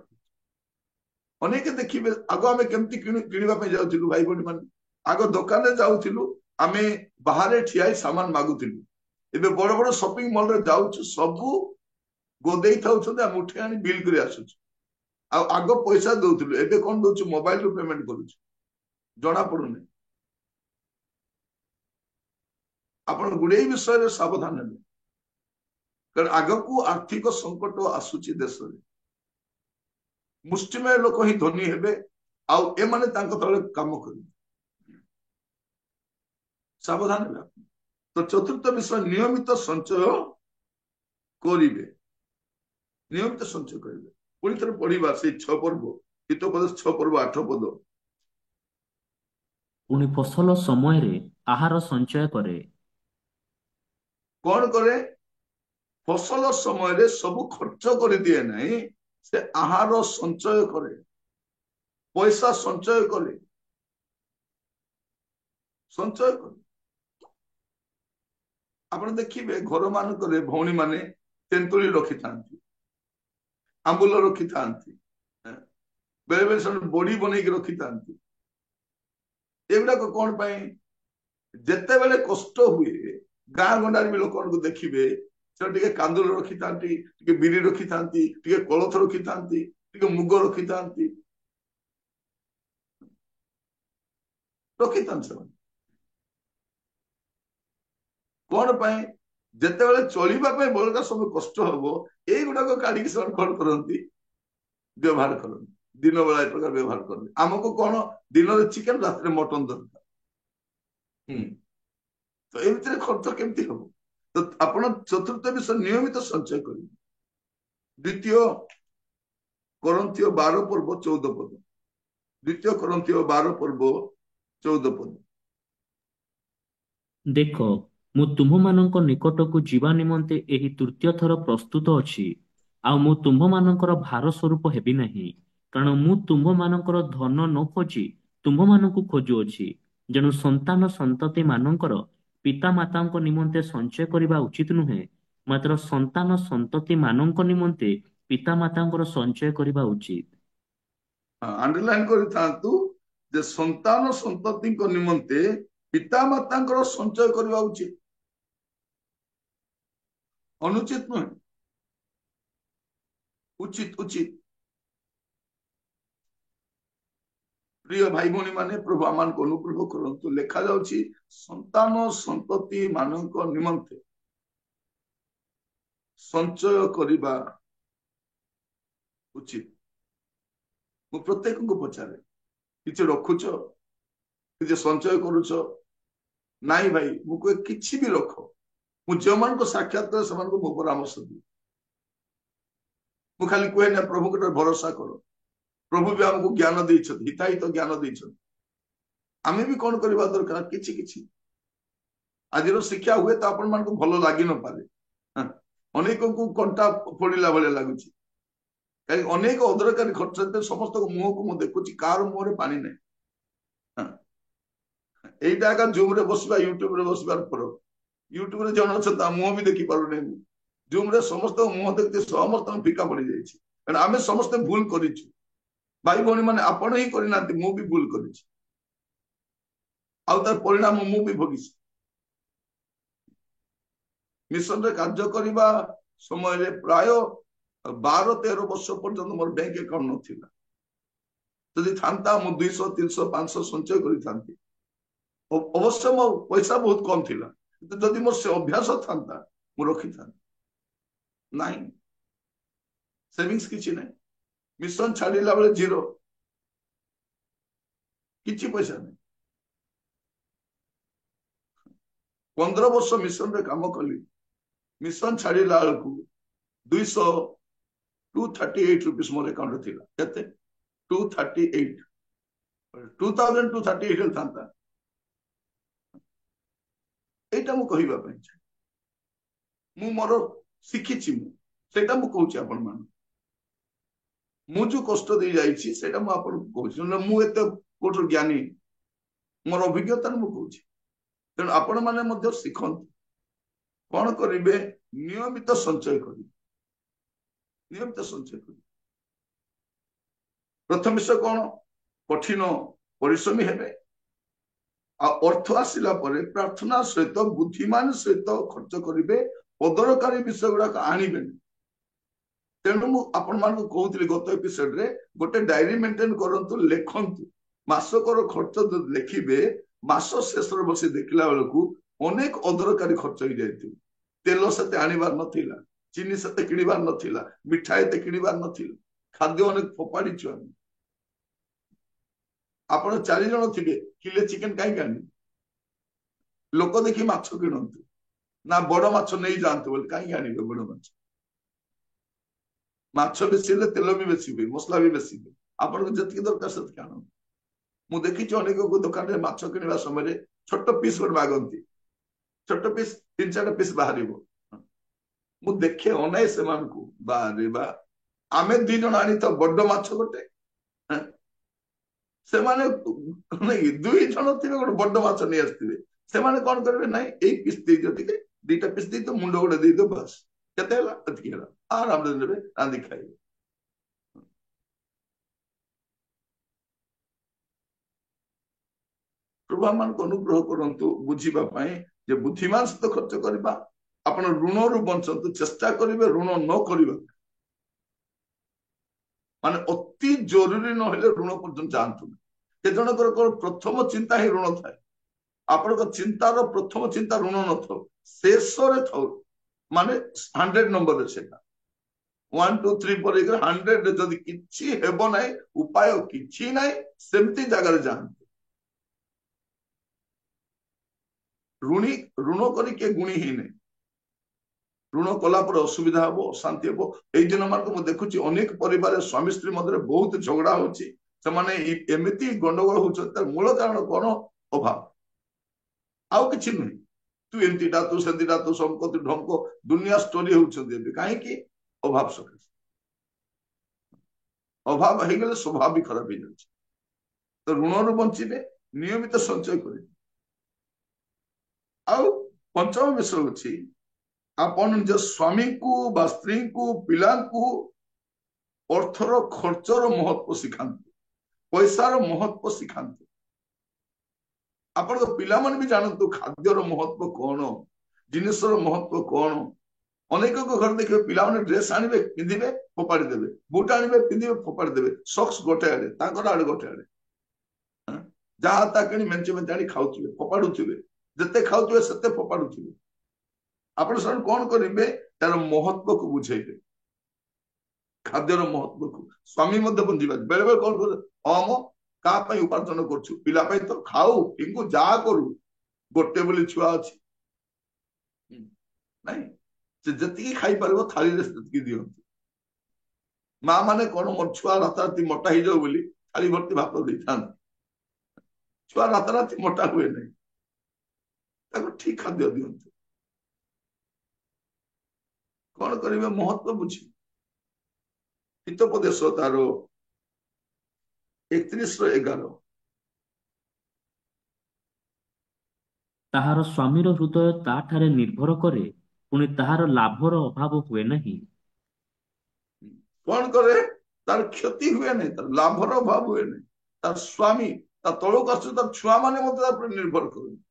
ଅନେକ ଦେଖିବେ, ଆଗ ଆମେ କେମିତି କିଣିବା ପାଇଁ ଯାଉଥିଲୁ ଭାଇ ଭଉଣୀ ମାନେ, ଆଗ ଦୋକାନରେ ଯାଉଥିଲୁ, ଆମେ ବାହାରେ ଠିଆ ହେଇ ସାମାନ ମାଗୁଥିଲୁ। ଏବେ ବଡ ବଡ ସପିଂ ମଲରେ ଯାଉଛୁ, ସବୁ ଗୋଦେଇ ଥାଉଛନ୍ତି, ଆମେ ଉଠେଇ ଆଣି ବିଲ୍ କରି ଆସୁଛୁ। ଆଉ ଆଗ ପଇସା ଦଉଥିଲୁ, ଏବେ କଣ ଦଉଛୁ? ମୋବାଇଲରୁ ପେମେଣ୍ଟ କରୁଛୁ, ଜଣା ପଡୁନି। ଆପଣ ଗୁଡେଇ ବିଷୟରେ ସାବଧାନ ହେବେ, କାରଣ ଆଗକୁ ଆର୍ଥିକ ସଙ୍କଟ ଆସୁଛି ଦେଶରେ। ମୁଷ୍ଟିମୟ ଲୋକ ହିଁ ଧନୀ ହେବେ, ଆଉ ଏମାନେ ତାଙ୍କ ତଳେ କାମ କରିବେ। ସାବଧାନ ହେବେ। ତ ଚତୁର୍ଥ ବିଷୟ, ନିୟମିତ ସଞ୍ଚୟ କରିବେ। ନିୟମିତ ସଞ୍ଚୟ କରିବେ। ପୁଣି ଥରେ ପଢିବା ସେଇ 6 ପର୍ବ, ହିତୋପଦେଶ 6 ପର୍ବ 8 ପଦ। ପୁଣି ଫସଲ ସମୟରେ ଆହାର ସଞ୍ଚୟ କରେ। କଣ କରେ? ଫସଲ ସମୟରେ ସବୁ ଖର୍ଚ୍ଚ କରିଦିଏ ନାହିଁ, ସେ ଆହାର ସଞ୍ଚୟ କରେ, ପଇସା ସଞ୍ଚୟ କରେ, ସଞ୍ଚୟ କରେ। ଆପଣ ଦେଖିବେ ଘର ମାନଙ୍କରେ ଭଉଣୀ ମାନେ ତେନ୍ତୁଳି ରଖିଥାନ୍ତି, ଆମ୍ବୁଲ ରଖିଥାନ୍ତି, ବେଳେ ବେଳେ ସେମାନେ ବଡି ବନେଇକି ରଖିଥାନ୍ତି। ଏଗୁଡାକ କଣ ପାଇଁ? ଯେତେବେଳେ କଷ୍ଟ ହୁଏ, ଗାଁ ଗଣ୍ଡାରେ ବି ଲୋକମାନଙ୍କୁ ଦେଖିବେ, ସେ ଟିକେ କାନ୍ଦୁଲ ରଖିଥାନ୍ତି, ଟିକେ ବିରି ରଖିଥାନ୍ତି, ଟିକେ କୋଳଥ ରଖିଥାନ୍ତି, ଟିକେ ମୁଗ ରଖିଥାନ୍ତି, ସେମାନେ କଣ ପାଇଁ? ଯେତେବେଳେ ଚଳିବା ପାଇଁ ବଳକା ସବୁ କଷ୍ଟ ହବ, ଏଇଗୁଡାକ କାଢିକି ସେମାନେ କଣ କରନ୍ତି? ବ୍ୟବହାର କରନ୍ତି। ଦିନ ବେଳା ଏ ପ୍ରକାର ବ୍ୟବହାର କରନ୍ତି। ଆମକୁ କଣ? ଦିନରେ ଚିକେନ, ରାତିରେ ମଟନ ଦରକାର। ତ ଏମିତିରେ ଖର୍ଚ୍ଚ କେମିତି ହବ? ତ ଆପଣ ଚତୁର୍ଥ ବିଷୟ, ନିୟମିତ ସଞ୍ଚୟ କରିବେ। ଦ୍ୱିତୀୟ କରନ୍ଥୀୟ 12 ପର୍ବ 14 ପଦ। ଦ୍ୱିତୀୟ କରନ୍ଥୀୟ 12 ପର୍ବ 14 ପଦ। ଦେଖ, ମୁଁ ତୁମମାନଙ୍କ ନିକଟକୁ ଯିବା ନିମନ୍ତେ ଏହି ତୃତୀୟ ଥର ପ୍ରସ୍ତୁତ ଅଛି, ଆଉ ମୁଁ ତୁମ୍ଭମାନଙ୍କର ଭାର ସ୍ୱରୂପ ହେବି ନାହିଁ, କାରଣ ମୁଁ ତୁମ୍ଭମାନଙ୍କର ଧନ ନ ଖୋଜି ତୁମ୍ଭମାନଙ୍କୁ ଖୋଜୁଅଛି। ଯେଣୁ ସନ୍ତାନ ସନ୍ତତି ମାନଙ୍କର ପିତାମାତାଙ୍କ ନିମନ୍ତେ ସଞ୍ଚୟ କରିବା ଉଚିତ ନୁହେଁ, ମାତ୍ର ସନ୍ତାନ ସନ୍ତତି ମାନଙ୍କ ନିମନ୍ତେ ପିତାମାତାଙ୍କର ସଞ୍ଚୟ କରିବା ଉଚିତ। ଆଣ୍ଡରଲାଇନ କରିଥାନ୍ତୁ ଯେ ସନ୍ତାନ ସନ୍ତତିଙ୍କ ନିମନ୍ତେ ପିତାମାତାଙ୍କର ସଞ୍ଚୟ କରିବା ଉଚିତ, ଅନୁଚିତ ନୁହେଁ, ଉଚିତ ଉଚିତ। ପ୍ରିୟ ଭାଇ ଭଉଣୀ ମାନେ, ପ୍ରଭୁ ଆମମାନଙ୍କୁ ଅନୁଗ୍ରହ କରନ୍ତୁ। ଲେଖା ଯାଉଛି ସନ୍ତାନ ସନ୍ତତି ମାନଙ୍କ ନିମନ୍ତେ ସଞ୍ଚୟ କରିବା ଉଚିତ। ମୁଁ ପ୍ରତ୍ୟେକଙ୍କୁ ପଚାରେ, କିଛି ରଖୁଛ? କିଛି ସଞ୍ଚୟ କରୁଛ? ନାଇଁ ଭାଇ, ମୁଁ କହେ କିଛି ବି ରଖ। ମୁଁ ଯେଉଁମାନଙ୍କୁ ସାକ୍ଷାତ କରେ ସେମାନଙ୍କୁ ମୁଁ ପରାମର୍ଶ ଦିଏ। ମୁଁ ଖାଲି କୁହେ ନା ପ୍ରଭୁଙ୍କ ଭରସା କର। ପ୍ରଭୁ ବି ଆମକୁ ଜ୍ଞାନ ଦେଇଛନ୍ତି, ହିତାହିତ ଜ୍ଞାନ ଦେଇଛନ୍ତି। ଆମେ ବି କଣ କରିବା ଦରକାର? କିଛି କିଛି। ଆଜିର ଶିକ୍ଷା ହୁଏତ ଆପଣ ମାନଙ୍କୁ ଭଲ ଲାଗି ନପାରେ, ଅନେକଙ୍କୁ କଣ୍ଟା ପୋଡିଲା ଭଳିଆ ଲାଗୁଛି, କାହିଁକି? ଅନେକ ଅଦରକାରୀ ଖର୍ଚ୍ଚ। ସମସ୍ତଙ୍କ ମୁହଁକୁ ମୁଁ ଦେଖୁଛି, କାହାର ମୁହଁରେ ପାଣି ନାହିଁ। এইটা ଏକା ଜୁମରେ ବସିବା, ୟୁଟ୍ୟୁବରେ ବସିବାର ଫରକ। ୟୁଟ୍ୟୁବରେ ଜଣେ ଅଛନ୍ତି, ତା ମୁହଁ ବି ଦେଖି ପାରୁନି। ଜୁମରେ ସମସ୍ତଙ୍କ ମୁହଁ ଦେଖି ସମସ୍ତଙ୍କ ଫିକା ପଡିଯାଇଛି, କାରଣ ଆମେ ସମସ୍ତେ ଭୁଲ କରିଛୁ। ଭାଇ ଭଉଣୀ ମାନେ, ଆପଣ ହିଁ କରିନାହାନ୍ତି, ମୁଁ ବି ଭୁଲ କରିଛି, ଆଉ ତାର ପରିଣାମ ମୁଁ ବି ଭୋଗିଛି। ମିଶନରେ କାର୍ଯ୍ୟ କରିବା ସମୟରେ ପ୍ରାୟ 12-13 ବର୍ଷ ପର୍ଯ୍ୟନ୍ତ ମୋର ବ୍ୟାଙ୍କ ଆକାଉଣ୍ଟ ନଥିଲା। ଯଦି ଥାନ୍ତା, ମୁଁ 200, 300, 500 ସଞ୍ଚୟ କରିଥାନ୍ତି। ଅବଶ୍ୟ ମୋ ପଇସା ବହୁତ କମ ଥିଲା, କିନ୍ତୁ ଯଦି ମୋର ସେ ଅଭ୍ୟାସ ଥାନ୍ତା, ମୁଁ ରଖିଥାନ୍ତି। ନାହିଁ, ସେଭିଂସ କିଛି ନାହିଁ। ମିଶନ ଛାଡିଲା ବେଳେ ଜିରୋ, କିଛି ପଇସା ନାହିଁ। 15 ବର୍ଷ ମିଶନରେ କାମ କଲି। ମିଶନ ଛାଡିଲା ବେଳକୁ 238 ରୁପିସ ମୋର ଆକାଉଣ୍ଟରେ ଥିଲା। କେତେ? 238। 2238 ଥାନ୍ତା। ଏଇଟା ମୁଁ କହିବା ପାଇଁ ଚାହେଁ। ମୁଁ ମୋର ଶିଖିଛି, ମୁଁ ସେଇଟା ମୁଁ କହୁଛି ଆପଣ ମାନଙ୍କୁ। ମୁଁ ଯୋଉ କଷ୍ଟ ଦେଇ ଯାଇଛି ସେଇଟା ମୁଁ ଆପଣଙ୍କୁ କହୁଛି। ମୁଁ ଏତେ କୋଉଠୁ ଜ୍ଞାନୀ, ମୋର ଅଭିଜ୍ଞତାରେ ମୁଁ କହୁଛି। ତେଣୁ ଆପଣ ମାନେ ମଧ୍ୟ ଶିଖନ୍ତୁ। କଣ କରିବେ? ନିୟମିତ ସଞ୍ଚୟ କରିବେ, ନିୟମିତ ସଞ୍ଚୟ କରିବେ। ପ୍ରଥମ ବିଷୟ କଣ? କଠିନ ପରିଶ୍ରମୀ ହେବେ। ଆଉ ଅର୍ଥ ଆସିଲା ପରେ ପ୍ରାର୍ଥନା ସହିତ ବୁଦ୍ଧିମାନ ସହିତ ଖର୍ଚ୍ଚ କରିବେ। ଅଦରକାରୀ ବିଷୟ ଗୁଡାକ ଆଣିବେନି। ତେଣୁ ମୁଁ ଆପଣମାନଙ୍କୁ କହୁଥିଲି ଗତ ଏପିସୋଡରେ, ଗୋଟେ ଡାଏରୀ ମେଣ୍ଟେନ କରନ୍ତୁ, ଲେଖନ୍ତୁ। ମାସକର ଖର୍ଚ୍ଚ ଲେଖିବେ, ମାସ ଶେଷରେ ବସି ଦେଖିଲା ବେଳକୁ ଅନେକ ଅଦରକାରୀ ଖର୍ଚ୍ଚ ହେଇଯାଇଥିବ। ତେଲ ସେତେ ଆଣିବାର ନଥିଲା, ଚିନି ସେତେ କିଣିବାର ନଥିଲା, ମିଠା ଏତେ କିଣିବାର ନଥିଲା, ଖାଦ୍ୟ ଅନେକ ଫୋପାଡ଼ିଛୁ ଆମେ। ଆପଣ 4 ଜଣ ଥିବେ, କିଲେ ଚିକେନ କାହିଁକି ଆଣିବେ? ଲୋକ ଦେଖି ମାଛ କିଣନ୍ତୁ, ନା ବଡ ମାଛ ନେଇଯାଆନ୍ତୁ ବୋଲି କାହିଁକି ଆଣିବେ? ବଡ ମାଛ, ମାଛ ବେଶୀ ହେଲେ ତେଲ ବି ବେଶୀ ହୁଏ, ମସଲା ବି ବେଶୀ ହୁଏ। ଆପଣଙ୍କୁ ଯେତିକି ଦରକାର ସେତିକି ଆଣନ୍ତୁ। ମୁଁ ଦେଖିଛି ଅନେକ ଦୋକାନରେ ମାଛ କିଣିବା ସମୟରେ ଛୋଟ ପିସ୍ ଗୋଟେ ମାଗନ୍ତି, ଛୋଟ ପିସ୍ 3-4 ପିସ୍ ବାହାରିବ। ମୁଁ ଦେଖେ, ଅନାଏ ସେମାନଙ୍କୁ, ବାରେ ବା, ଆମେ 2 ଜଣ ଆଣିଥାଉ ବଡ ମାଛ ଗୋଟେ, ସେମାନେ 2 ଜଣ ଥିବେ, ଗୋଟେ ବଡ ମାଛ ନେଇ ଆସିଥିବେ। ସେମାନେ କଣ କରିବେ? ନାଇଁ ଏଇ ପିସ୍ ଦେଇଦିଅ, ଟିକେ 2ଟା ପିସ୍ ଦେଇଦିଅ, ମୁଣ୍ଡ ଗୋଟେ ଦେଇଦିଅ, ବାସ୍ କେତେ ହେଲା? ଏତିକି ହେଲା। ଆରାମରେ ନେବେ, ରାନ୍ଧି ଖାଇବେ। ପ୍ରଭୁ ଆମମାନଙ୍କୁ ଅନୁଗ୍ରହ କରନ୍ତୁ ବୁଝିବା ପାଇଁ ଯେ ବୁଦ୍ଧିମାନ ସହିତ ଖର୍ଚ୍ଚ କରିବା। ଆପଣ ଋଣରୁ ବଞ୍ଚନ୍ତୁ, ଚେଷ୍ଟା କରିବେ ଋଣ ନ କରିବା। ମାନେ ଅତି ଜରୁରୀ ନହେଲେ ଋଣ ପର୍ଯ୍ୟନ୍ତ ଯାଆନ୍ତୁ। କେତେ ଜଣଙ୍କର ପ୍ରଥମ ଚିନ୍ତା ହିଁ ଋଣ ଥାଏ। ଆପଣଙ୍କ ଚିନ୍ତାର ପ୍ରଥମ ଚିନ୍ତା ଋଣ ନଥାଉ, ଶେଷରେ ଥାଉ, ମାନେ 100 ନମ୍ବରରେ ସେଟା 1 2 3 ପରେ 100ରେ ଯଦି କିଛି ହେବ ନାହିଁ, ଉପାୟ କିଛି ନାହିଁ, ସେମିତି ଜାଗାରେ ଯାଆନ୍ତୁ। ଋଣ କରି କିଏ ଗୁଣି ହେଇନାହିଁ। ଋଣ କଲା ପରେ ଅସୁବିଧା ହବ, ଅଶାନ୍ତି ହବ। ଏଇ ଦିନ ମାନଙ୍କୁ ମୁଁ ଦେଖୁଛି ଅନେକ ପରିବାର ସ୍ୱାମୀ ସ୍ତ୍ରୀ ମଧ୍ୟରେ ବହୁତ ଝଗଡା ହଉଛି। ସେମାନେ ଏମିତି ଗଣ୍ଡଗୋଳ ହଉଛନ୍ତି, ତାର ମୂଳ କାରଣ କଣ? ଅଭାବ, ଆଉ କିଛି ନୁହେଁ। ତୁ ଏମିତିଟା, ତୁ ସେମିତିଟା, ତୁ ସମ୍ପତ୍ତି ଢଙ୍କ, ଦୁନିଆ ଷ୍ଟୋରି ହଉଛନ୍ତି ଏବେ। କାହିଁକି? ଅଭାବ ସକାଶେ। ଅଭାବ ହେଇଗଲେ ସ୍ୱଭାବ ବି ଖରାପ ହେଇଯାଉଛି। ତ ଋଣରୁ ବଞ୍ଚିବେ, ନିୟମିତ ସଞ୍ଚୟ କରିବେ। ଆଉ ପଞ୍ଚମ ବିଷୟ ଅଛି, ଆପଣ ନିଜ ସ୍ୱାମୀଙ୍କୁ ବା ସ୍ତ୍ରୀଙ୍କୁ, ପିଲାଙ୍କୁ ଅର୍ଥର ଖର୍ଚ୍ଚର ମହତ୍ଵ ଶିଖାନ୍ତୁ, ପଇସାର ମହତ୍ଵ ଶିଖାନ୍ତୁ। ଆପଣଙ୍କ ପିଲାମାନେ ବି ଜାଣନ୍ତୁ ଖାଦ୍ୟର ମହତ୍ଵ କଣ, ଜିନିଷର ମହତ୍ଵ କଣ। ଅନେକଙ୍କ ଘରେ ଦେଖିବେ ପିଲାମାନେ ଡ୍ରେସ ଆଣିବେ, ପିନ୍ଧିବେ, ଫୋପାଡ଼ି ଦେବେ, ବୁଟ ଆଣିବେ, ପିନ୍ଧିବେ, ଫୋପାଡ଼ି ଦେବେ, ସକ୍ସ ଗୋଟେ ଆଡେ, ତାଙ୍କର ଆଡେ ଗୋଟେ ଆଡେ, ଯାହା ତା କିଣି ମେଞ୍ଚେ ମେଞ୍ଚେ ଆଣି ଖାଉଥିବେ, ଫୋପାଡୁଥିବେ, ଯେତେ ଖାଉଥିବେ ସେତେ ଫୋପାଡୁଥିବେ। ଆପଣ ସେମାନେ କଣ କରିବେ? ତାର ମହତ୍ଵକୁ ବୁଝେଇବେ, ଖାଦ୍ୟର ମହତ୍ଵକୁ। ସ୍ୱାମୀ ମଧ୍ୟ ବୁଝିବା। ବେଳେ ବେଳେ କଣ କରେ? ହଁ ମ, କାହା ପାଇଁ ଉପାର୍ଜନ କରୁଛୁ? ପିଲା ପାଇଁ ତ, ଖାଉ ପିଙ୍ଗୁ ଯାହା କରୁ, ଗୋଟେ ବୋଲି ଛୁଆ ଅଛି। ନାଇଁ, ସେ ଯେତିକି ଖାଇପାରିବ ଥାଳିରେ ସେତିକି ଦିଅନ୍ତୁ। ମା ମାନେ କଣ, ମୋର ଛୁଆ ରାତାରାତି ମୋଟା ହେଇଯାଉ ବୋଲି ଥାଳି ଭର୍ତ୍ତି ଭାତ ଦେଇଥାନ୍ତି। ଛୁଆ ରାତାରାତି ମୋଟା ହୁଏ ନାହିଁ, ତାକୁ ଠିକ ଖାଦ୍ୟ ଦିଅନ୍ତୁ। କଣ କରିବେ? ମହତ୍ଵ ବୁଝିବେ। ହିତୋପଦେଶ ତାର 31:11। ତାହାର ସ୍ୱାମୀର ହୃଦୟ ତାଠାରେ ନିର୍ଭର କରେ, ପୁଣି ତାହାର ଲାଭର ଅଭାବ ହୁଏ ନାହିଁ। କଣ କରେ? ତାର କ୍ଷତି ହୁଏ ନାହିଁ, ତାର ଲାଭର ଅଭାବ ହୁଏ ନାହିଁ। ତାର ସ୍ୱାମୀ, ତା ତଳକୁ ଆସୁ, ତାର ଛୁଆ ମାନେ ମଧ୍ୟ ତା ଉପରେ ନିର୍ଭର କରନ୍ତି।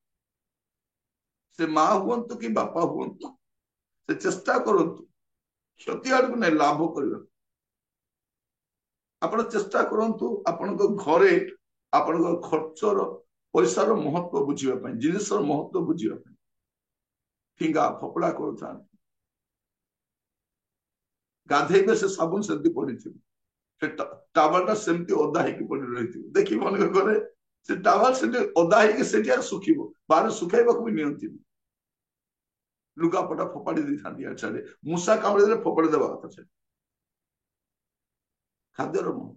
ସେ ମା ହୁଅନ୍ତୁ କି ବାପା ହୁଅନ୍ତୁ, ସେ ଚେଷ୍ଟା କରନ୍ତୁ କ୍ଷତି ଆଡକୁ ନାହିଁ, ଲାଭ କରିବା। ଆପଣ ଚେଷ୍ଟା କରନ୍ତୁ ଆପଣଙ୍କ ଘରେ ଆପଣଙ୍କ ଖର୍ଚ୍ଚର, ପଇସାର ମହତ୍ଵ ବୁଝିବା ପାଇଁ, ଜିନିଷର ମହତ୍ଵ ବୁଝିବା ପାଇଁ। ଫିଙ୍ଗା ଫୋପଡା କରୁଥାନ୍ତି, ଗାଧେଇବେ, ସେ ସାବୁନ ସେମିତି ପଡିଥିବ, ସେ ଟାୱଲଟା ସେମିତି ଓଦା ହେଇକି ପଡି ରହିଥିବ। ଦେଖି ମନେ କରେ ସେ ଟାୱଲ ସେଠି ଓଦା ହେଇକି ସେଠି ଆଉ ଶୁଖିବ, ବାହାରେ ଶୁଖାଇବାକୁ ବି ନିଅନ୍ତିନି। ଲୁଗାପଟା ଫୋପାଡ଼ି ଦେଇଥାନ୍ତି ଇଆଡେ ସିଆଡେ, ମୂଷା କାମୁଡି ଦେଲେ ଫୋପାଡ଼ି ଦେବା କଥା। ସେ ଖାଦ୍ୟର ମହତ୍ଵ।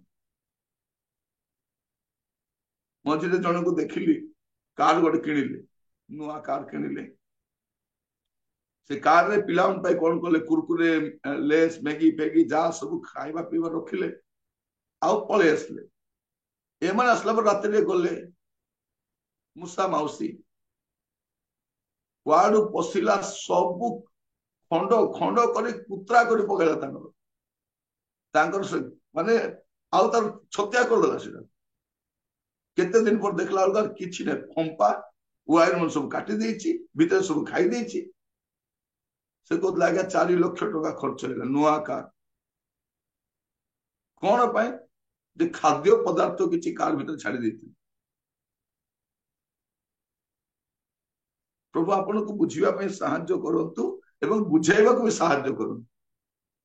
ମଝିରେ ଜଣକୁ ଦେଖିଲି, କାର ଗୋଟେ କିଣିଲେ, ନୂଆ କାର କିଣିଲେ, से कार रे पिलाउन पाई कौन कले कुरकुरे लेस मैगी फेगी जा सब खाइबा पीबा रखिले आउ पळे आसले एमान आसला पर रात्रि गले मुसा माउसी कुआडू पशिला सब खंड खंड कर कुत्रा कर पकड़ा माने आउ तार छत्या करदेला से केते दिन पर देखला बेलू किछि ने फंपा वायर मन सब काटी देछि भीतर सब खाई देछि से कहला आज्ञा 4 लाख टका खर्च होला नुआ कार कौन पाए जे खाद्य पदार्थ किछि कार भीतर छाड़ी देछि प्रभु आपन को बुझिबा पई सहायता करंतु एवं बुझाइबा को भी सहायता करंतु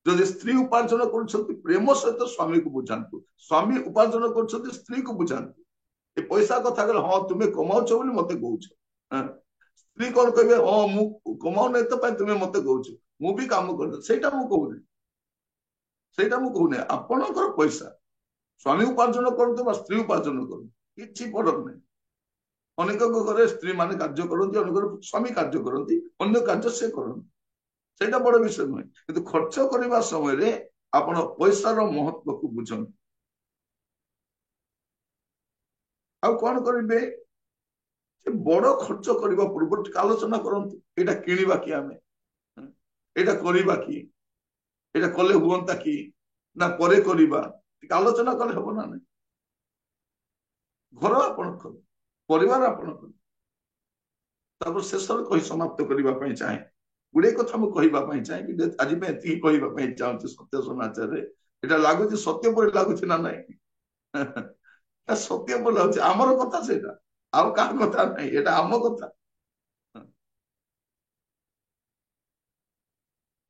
जदि स्त्री उपार्जन कर प्रेम सहित स्वामी को बुझातु स्वामी उपार्जन कर स्त्री को बुझातु ए पैसा कथा कहले हाँ तुम्हें कमाउछ बोली मते कहूछ स्त्री कौन कहे हाँ मु कमाऊ नहीं तो तुम्हें मते कहूछ मु भी काम कर सेटा मु कहूनी सेटा मु कहूनी आपनकर पैसा स्वामी उपार्जन करतु बा स्त्री उपार्जन करतु किछि फरक नहीं अनेक घरे स्त्री माने कार्य करती अनेक स्वामी कार्य करती अन्य कार्य से करती सेटा बड़ विषय नुहे कि खर्च करने समय आपण पैसार महत्व को बुझन आ कौन करेंगे बड़ खर्च करने पूर्व आलोचना करते यहाँ किणवा कि आम यहाँ करवा कि यहाँ कले हुआ कि ना परे करवा आलोचना कले हम ना नहीं घर आपण परिवार आपण शेष कही समाप्त करने चाहे गुड़े कथा मुझे कहवाई चाहे कि आज कहवाई चाहूँ सत्य समाचार यहाँ लगुच सत्य पर लगुच ना ना सत्य पर लगुच आमर कथा से आउ क्या कथा नहीं ये आम कथा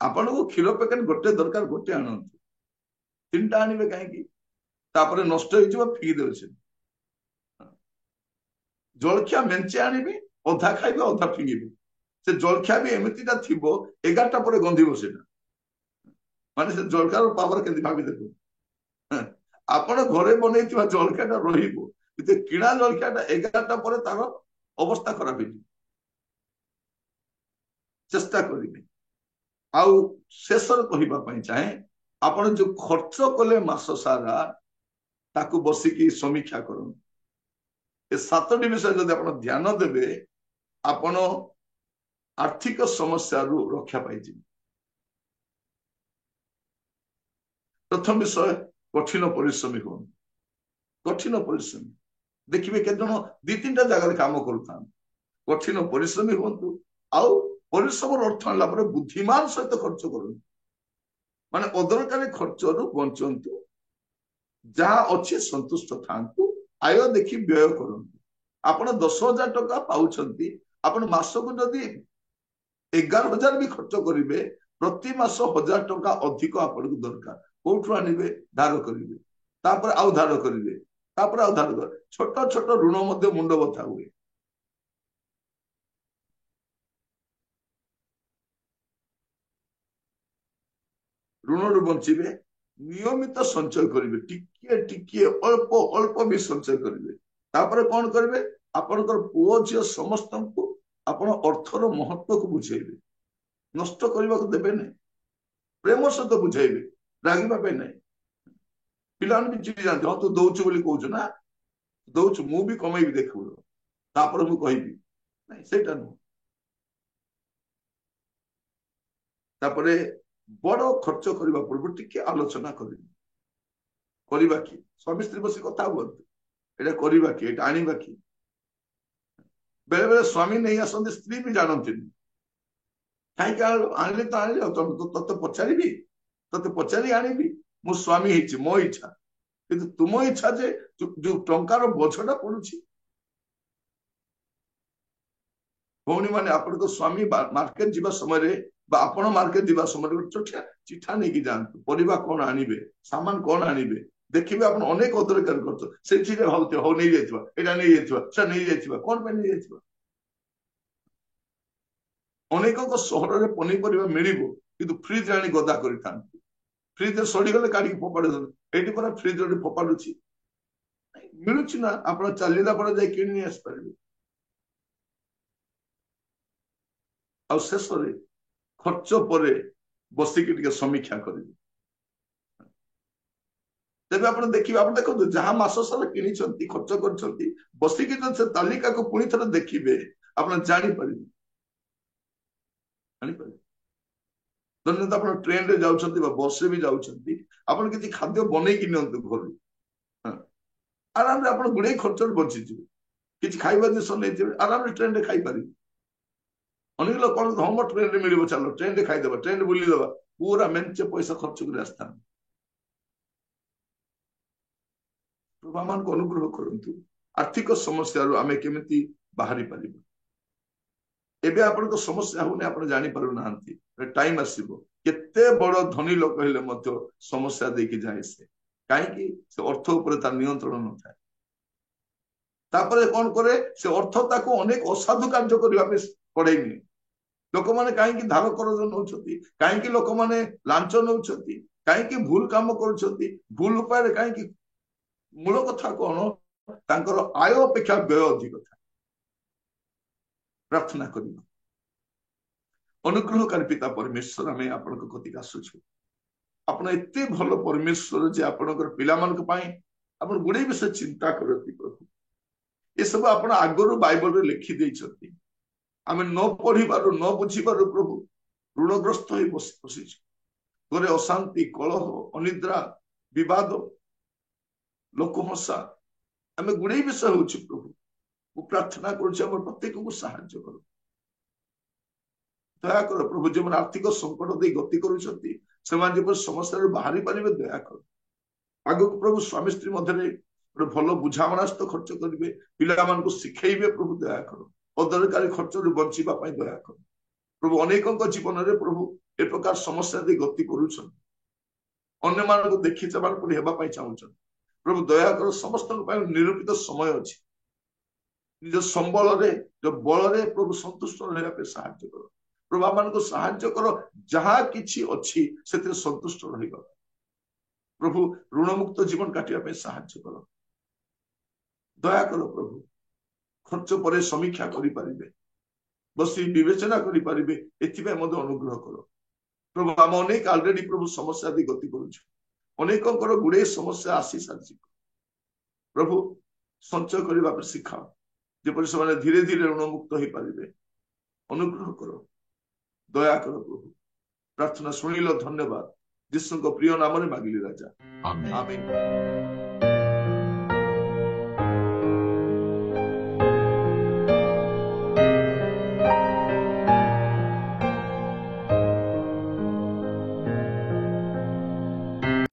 आपण को क्षीर पैकेट गोटे दरकार गोटे आणत 3टा आनबे कहीं नष्ट हो फिंगिदेवे से जलखिया मेंचे आनबे अधा खाइबे अधा फिंगिबे से जलखिया भी एमतीटा थी 11टा पर गंधिब से माने से जलखार पावर के भावी देखो आपण घरे बन जलखियाटा रहिबो किणा जलखियाटा 11टा पर तार अवस्था खराब हो चेष्टा करेंगे आउ शेष कहवाई चाहे आपण जो खर्च कले मास सारा ताकू बसिकी समीक्षा करूँ ए 7टी विषय जब आप ध्यान देवे आपण आर्थिक समस्या रक्षा पाई प्रथम विषय कठिन परिश्रमी हो कठिन परिश्रमी देखिए केत जन 2-3टा जगह काम करूँ कठिन परिश्रमी हूँ आउ परिश्रम अर्थ आनला बुद्धिमान सहित खर्च करूँ माने अदरकारी खर्च बंचतु जहाँ अच्छे संतुष्ट था आय देखी व्यय करूँ आपण 10,000 टका पाउछंती आपण मासको जदि 11,000 भी खर्च करेंगे प्रति मास 1,000 टका अधिक आपको दरकार कौटू आनबे धार करेंगे तापर आउ धार करेंगे तापर आउ धार कर छोट छोट ऋण मध्य मुंड बथा हुए ऋण बंचे नियमित संचय करेंगे टिके टिके अल्प अल्प भी संचय करेंगे तापर कौन करेंगे आपनकर पुओ झियो समस्त को आपण अर्थर महत्व को बुझेबे नष्ट करने को देवे नहीं प्रेम सहित बुझेबे रागिबा नहीं पिला भी चिड़ी जाते हाँ तू दौचु बोली कहूँ ना दौचु मु भी कमेबी देखू तापर मु कहबी नहीं सेटा नु तापरे बड़ खर्च करने पूर्व टिके आलोचना करवा कि स्वामी स्त्री बस कथा हूँ यहाँ करवा कि यहाँ आनिबा कि बेले बेले स्वामी नहीं आसती स्त्री भी जानती कहीं आनिले तो आनिले तते पचारि तते पचारि आनिबी मु स्वामी ही मो इच्छा कि तुम इच्छा जे जो टंकार बोझटा पड़ुछि भौणी मैंने आपण स्वामी मार्केट जीवा समय आपण मार्केट जीवा समय छोटिया चिठा नहीं जातु परिवा कौन आनिबे सामान कौन आनिबे देखिए आप अनेक अदरकार कर भावते हो नहीं जाइए नहीं जाइए कौन पे नहीं जाइए अनेक सहर में पनीपरिया मिल कि फ्रिज आनी गदा कर फ्रिज सड़ीगले काढ़ फोपाड़ी ये पूरा फ्रिज फोपाड़ू मिलूँ ना आप चलला जाए कि आसपारे शेष ଖର୍ଚ୍ଚ ପରେ ବସିକି ଟିକେ ସମୀକ୍ଷା କରିବେ। ତେବେ ଆପଣ ଦେଖିବେ, ଆପଣ ଦେଖନ୍ତୁ ଯାହା ମାସ ସାରା କିଣିଛନ୍ତି ଖର୍ଚ୍ଚ କରିଛନ୍ତି, ବସିକି ଯଦି ସେ ତାଲିକାକୁ ପୁଣି ଥରେ ଦେଖିବେ ଆପଣ ଜାଣିପାରିବେ। ଧନ୍ୟବାଦ। ଆପଣ ଟ୍ରେନରେ ଯାଉଛନ୍ତି ବା ବସରେ ବି ଯାଉଛନ୍ତି, ଆପଣ କିଛି ଖାଦ୍ୟ ବନେଇକି ନିଅନ୍ତୁ ଘରୁ, ଆରାମରେ ଆପଣ ଗୁଡାଏ ଖର୍ଚ୍ଚରେ ବଞ୍ଚିଯିବେ। କିଛି ଖାଇବା ଜିନିଷ ନେଇଯିବେ, ଆରାମରେ ଟ୍ରେନରେ ଖାଇପାରିବେ। ଅନେକ ଲୋକ କଣ, ହଁ ମୋ ଟ୍ରେନରେ ମିଳିବ, ଚାଲ ଟ୍ରେନରେ ଖାଇଦେବା, ଟ୍ରେନରେ ବୁଲିଦେବା, ପୁରା ମେଞ୍ଚେ ପଇସା ଖର୍ଚ୍ଚ କରି ଆସିଥାନ୍ତି। ପ୍ରଭୁ ଆମମାନଙ୍କୁ ଅନୁଗ୍ରହ କରନ୍ତୁ, ଆର୍ଥିକ ସମସ୍ୟାରୁ ଆମେ କେମିତି ବାହାରି ପାରିବୁ। ଏବେ ଆପଣଙ୍କ ସମସ୍ୟା ହଉନି, ଆପଣ ଜାଣିପାରୁନାହାନ୍ତି, ଟାଇମ ଆସିବ, କେତେ ବଡ ଧନୀ ଲୋକ ହେଲେ ମଧ୍ୟ ସମସ୍ୟା ଦେଇକି ଯାଏ ସେ। କାହିଁକି? ସେ ଅର୍ଥ ଉପରେ ତାର ନିୟନ୍ତ୍ରଣ ନଥାଏ। ତାପରେ କଣ କରେ, ସେ ଅର୍ଥ ତାକୁ ଅନେକ ଅସାଧୁ କାର୍ଯ୍ୟ କରିବା ପାଇଁ ପଡେଇନି। ଲୋକମାନେ କାହିଁକି ଧାର କରଜ ନଉଛନ୍ତି, କାହିଁକି ଲୋକମାନେ ଲାଞ୍ଚ ନଉଛନ୍ତି, କାହିଁକି ଭୁଲ କାମ କରୁଛନ୍ତି, ଭୁଲ ଉପାୟରେ କାହିଁକି? ମୂଳ କଥା କଣ, ତାଙ୍କର ଆୟ ଅପେକ୍ଷା ବ୍ୟୟ ଅଧିକ ଥାଏ। ପ୍ରାର୍ଥନା କରିବା। ଅନୁଗ୍ରହକାରୀ ପିତା ପରମେଶ୍ୱର, ଆମେ ଆପଣଙ୍କ କତିକି ଆସୁଛୁ। ଆପଣ ଏତେ ଭଲ ପରମେଶ୍ୱର ଯେ ଆପଣଙ୍କର ପିଲାମାନଙ୍କ ପାଇଁ ଆପଣ ଗୁଡେ ବିଷୟ ଚିନ୍ତା କରନ୍ତି ପ୍ରଭୁ। ଏସବୁ ଆପଣ ଆଗରୁ ବାଇବଲରେ ଲେଖି ଦେଇଛନ୍ତି। ଆମେ ନ ପଢିବାରୁ ନ ବୁଝିବାରୁ ପ୍ରଭୁ ଋଣଗ୍ରସ୍ତ ହୋଇ ବସିଛୁ। ଘରେ ଅଶାନ୍ତି, କଳହ, ଅନିଦ୍ରା, ବିବାଦ, ଲୋକହସା, ଆମେ ଗୁଡେ ବିଷୟ ହଉଛି ପ୍ରଭୁ। ମୁଁ ପ୍ରାର୍ଥନା କରୁଛି ଆମର ପ୍ରତ୍ୟେକଙ୍କୁ ସାହାଯ୍ୟ କର, ଦୟାକର ପ୍ରଭୁ। ଯେଉଁମାନେ ଆର୍ଥିକ ସଂକଟ ଦେଇ ଗତି କରୁଛନ୍ତି, ସେମାନେ ଯେପରି ସମସ୍ୟାରୁ ବାହାରି ପାରିବେ ଦୟାକର। ଆଗକୁ ପ୍ରଭୁ ସ୍ୱାମୀ ସ୍ତ୍ରୀ ମଧ୍ୟରେ ଗୋଟେ ଭଲ ବୁଝାମଣାସ୍ଥ ଖର୍ଚ୍ଚ କରିବେ, ପିଲାମାନଙ୍କୁ ଶିଖେଇବେ ପ୍ରଭୁ ଦୟାକର। ଅଦରକାରୀ ଖର୍ଚ୍ଚରୁ ବଞ୍ଚିବା ପାଇଁ ଦୟାକର ପ୍ରଭୁ। ଅନେକଙ୍କ ଜୀବନରେ ପ୍ରଭୁ ଏ ପ୍ରକାର ସମସ୍ୟା ଦେଇ ଗତି କରୁଛନ୍ତି, ଅନ୍ୟମାନଙ୍କୁ ଦେଖି ସେମାନେ ପରି ହେବା ପାଇଁ ଚାହୁଁଛନ୍ତି ପ୍ରଭୁ ଦୟାକର। ସମସ୍ତଙ୍କ ପାଇଁ ନିରୂପିତ ସମୟ ଅଛି, ନିଜ ସମ୍ବଳରେ ବଳରେ ପ୍ରଭୁ ସନ୍ତୁଷ୍ଟ ରହିବା ପାଇଁ ସାହାଯ୍ୟ କର ପ୍ରଭୁ। ଆମମାନଙ୍କୁ ସାହାଯ୍ୟ କର, ଯାହା କିଛି ଅଛି ସେଥିରେ ସନ୍ତୁଷ୍ଟ ରହିବା ପ୍ରଭୁ। ଋଣମୁକ୍ତ ଜୀବନ କାଟିବା ପାଇଁ ସାହାଯ୍ୟ କର, ଦୟାକର ପ୍ରଭୁ। ଖର୍ଚ୍ଚ ପରେ ସମୀକ୍ଷା କରିପାରିବେ, ବସି ବିବେଚନା କରିପାରିବେ, ଏଥିପାଇଁ ମଧ୍ୟ ଅନୁଗ୍ରହ କର ପ୍ରଭୁ। ଆମେ ଅନେକ ଅଲରେଡି ପ୍ରଭୁ ସମସ୍ୟା ଦେଇ ଗତି କରୁଛୁ, ଅନେକଙ୍କର ଗୁଡେ ସମସ୍ୟା ଆସି ସାରିଛି ପ୍ରଭୁ। ସଞ୍ଚୟ କରିବା ପାଇଁ ଶିଖାଅ, ଯେପରି ସେମାନେ ଧୀରେ ଧୀରେ ଋଣମୁକ୍ତ ହେଇପାରିବେ। ଅନୁଗ୍ରହ କର, ଦୟା କର ପ୍ରଭୁ। ପ୍ରାର୍ଥନା ଶୁଣିଲ, ଧନ୍ୟବାଦ। ଯୀଶୁଙ୍କ ପ୍ରିୟ ନାମରେ ମାଗିଲି ରାଜା, ଆମେନ୍।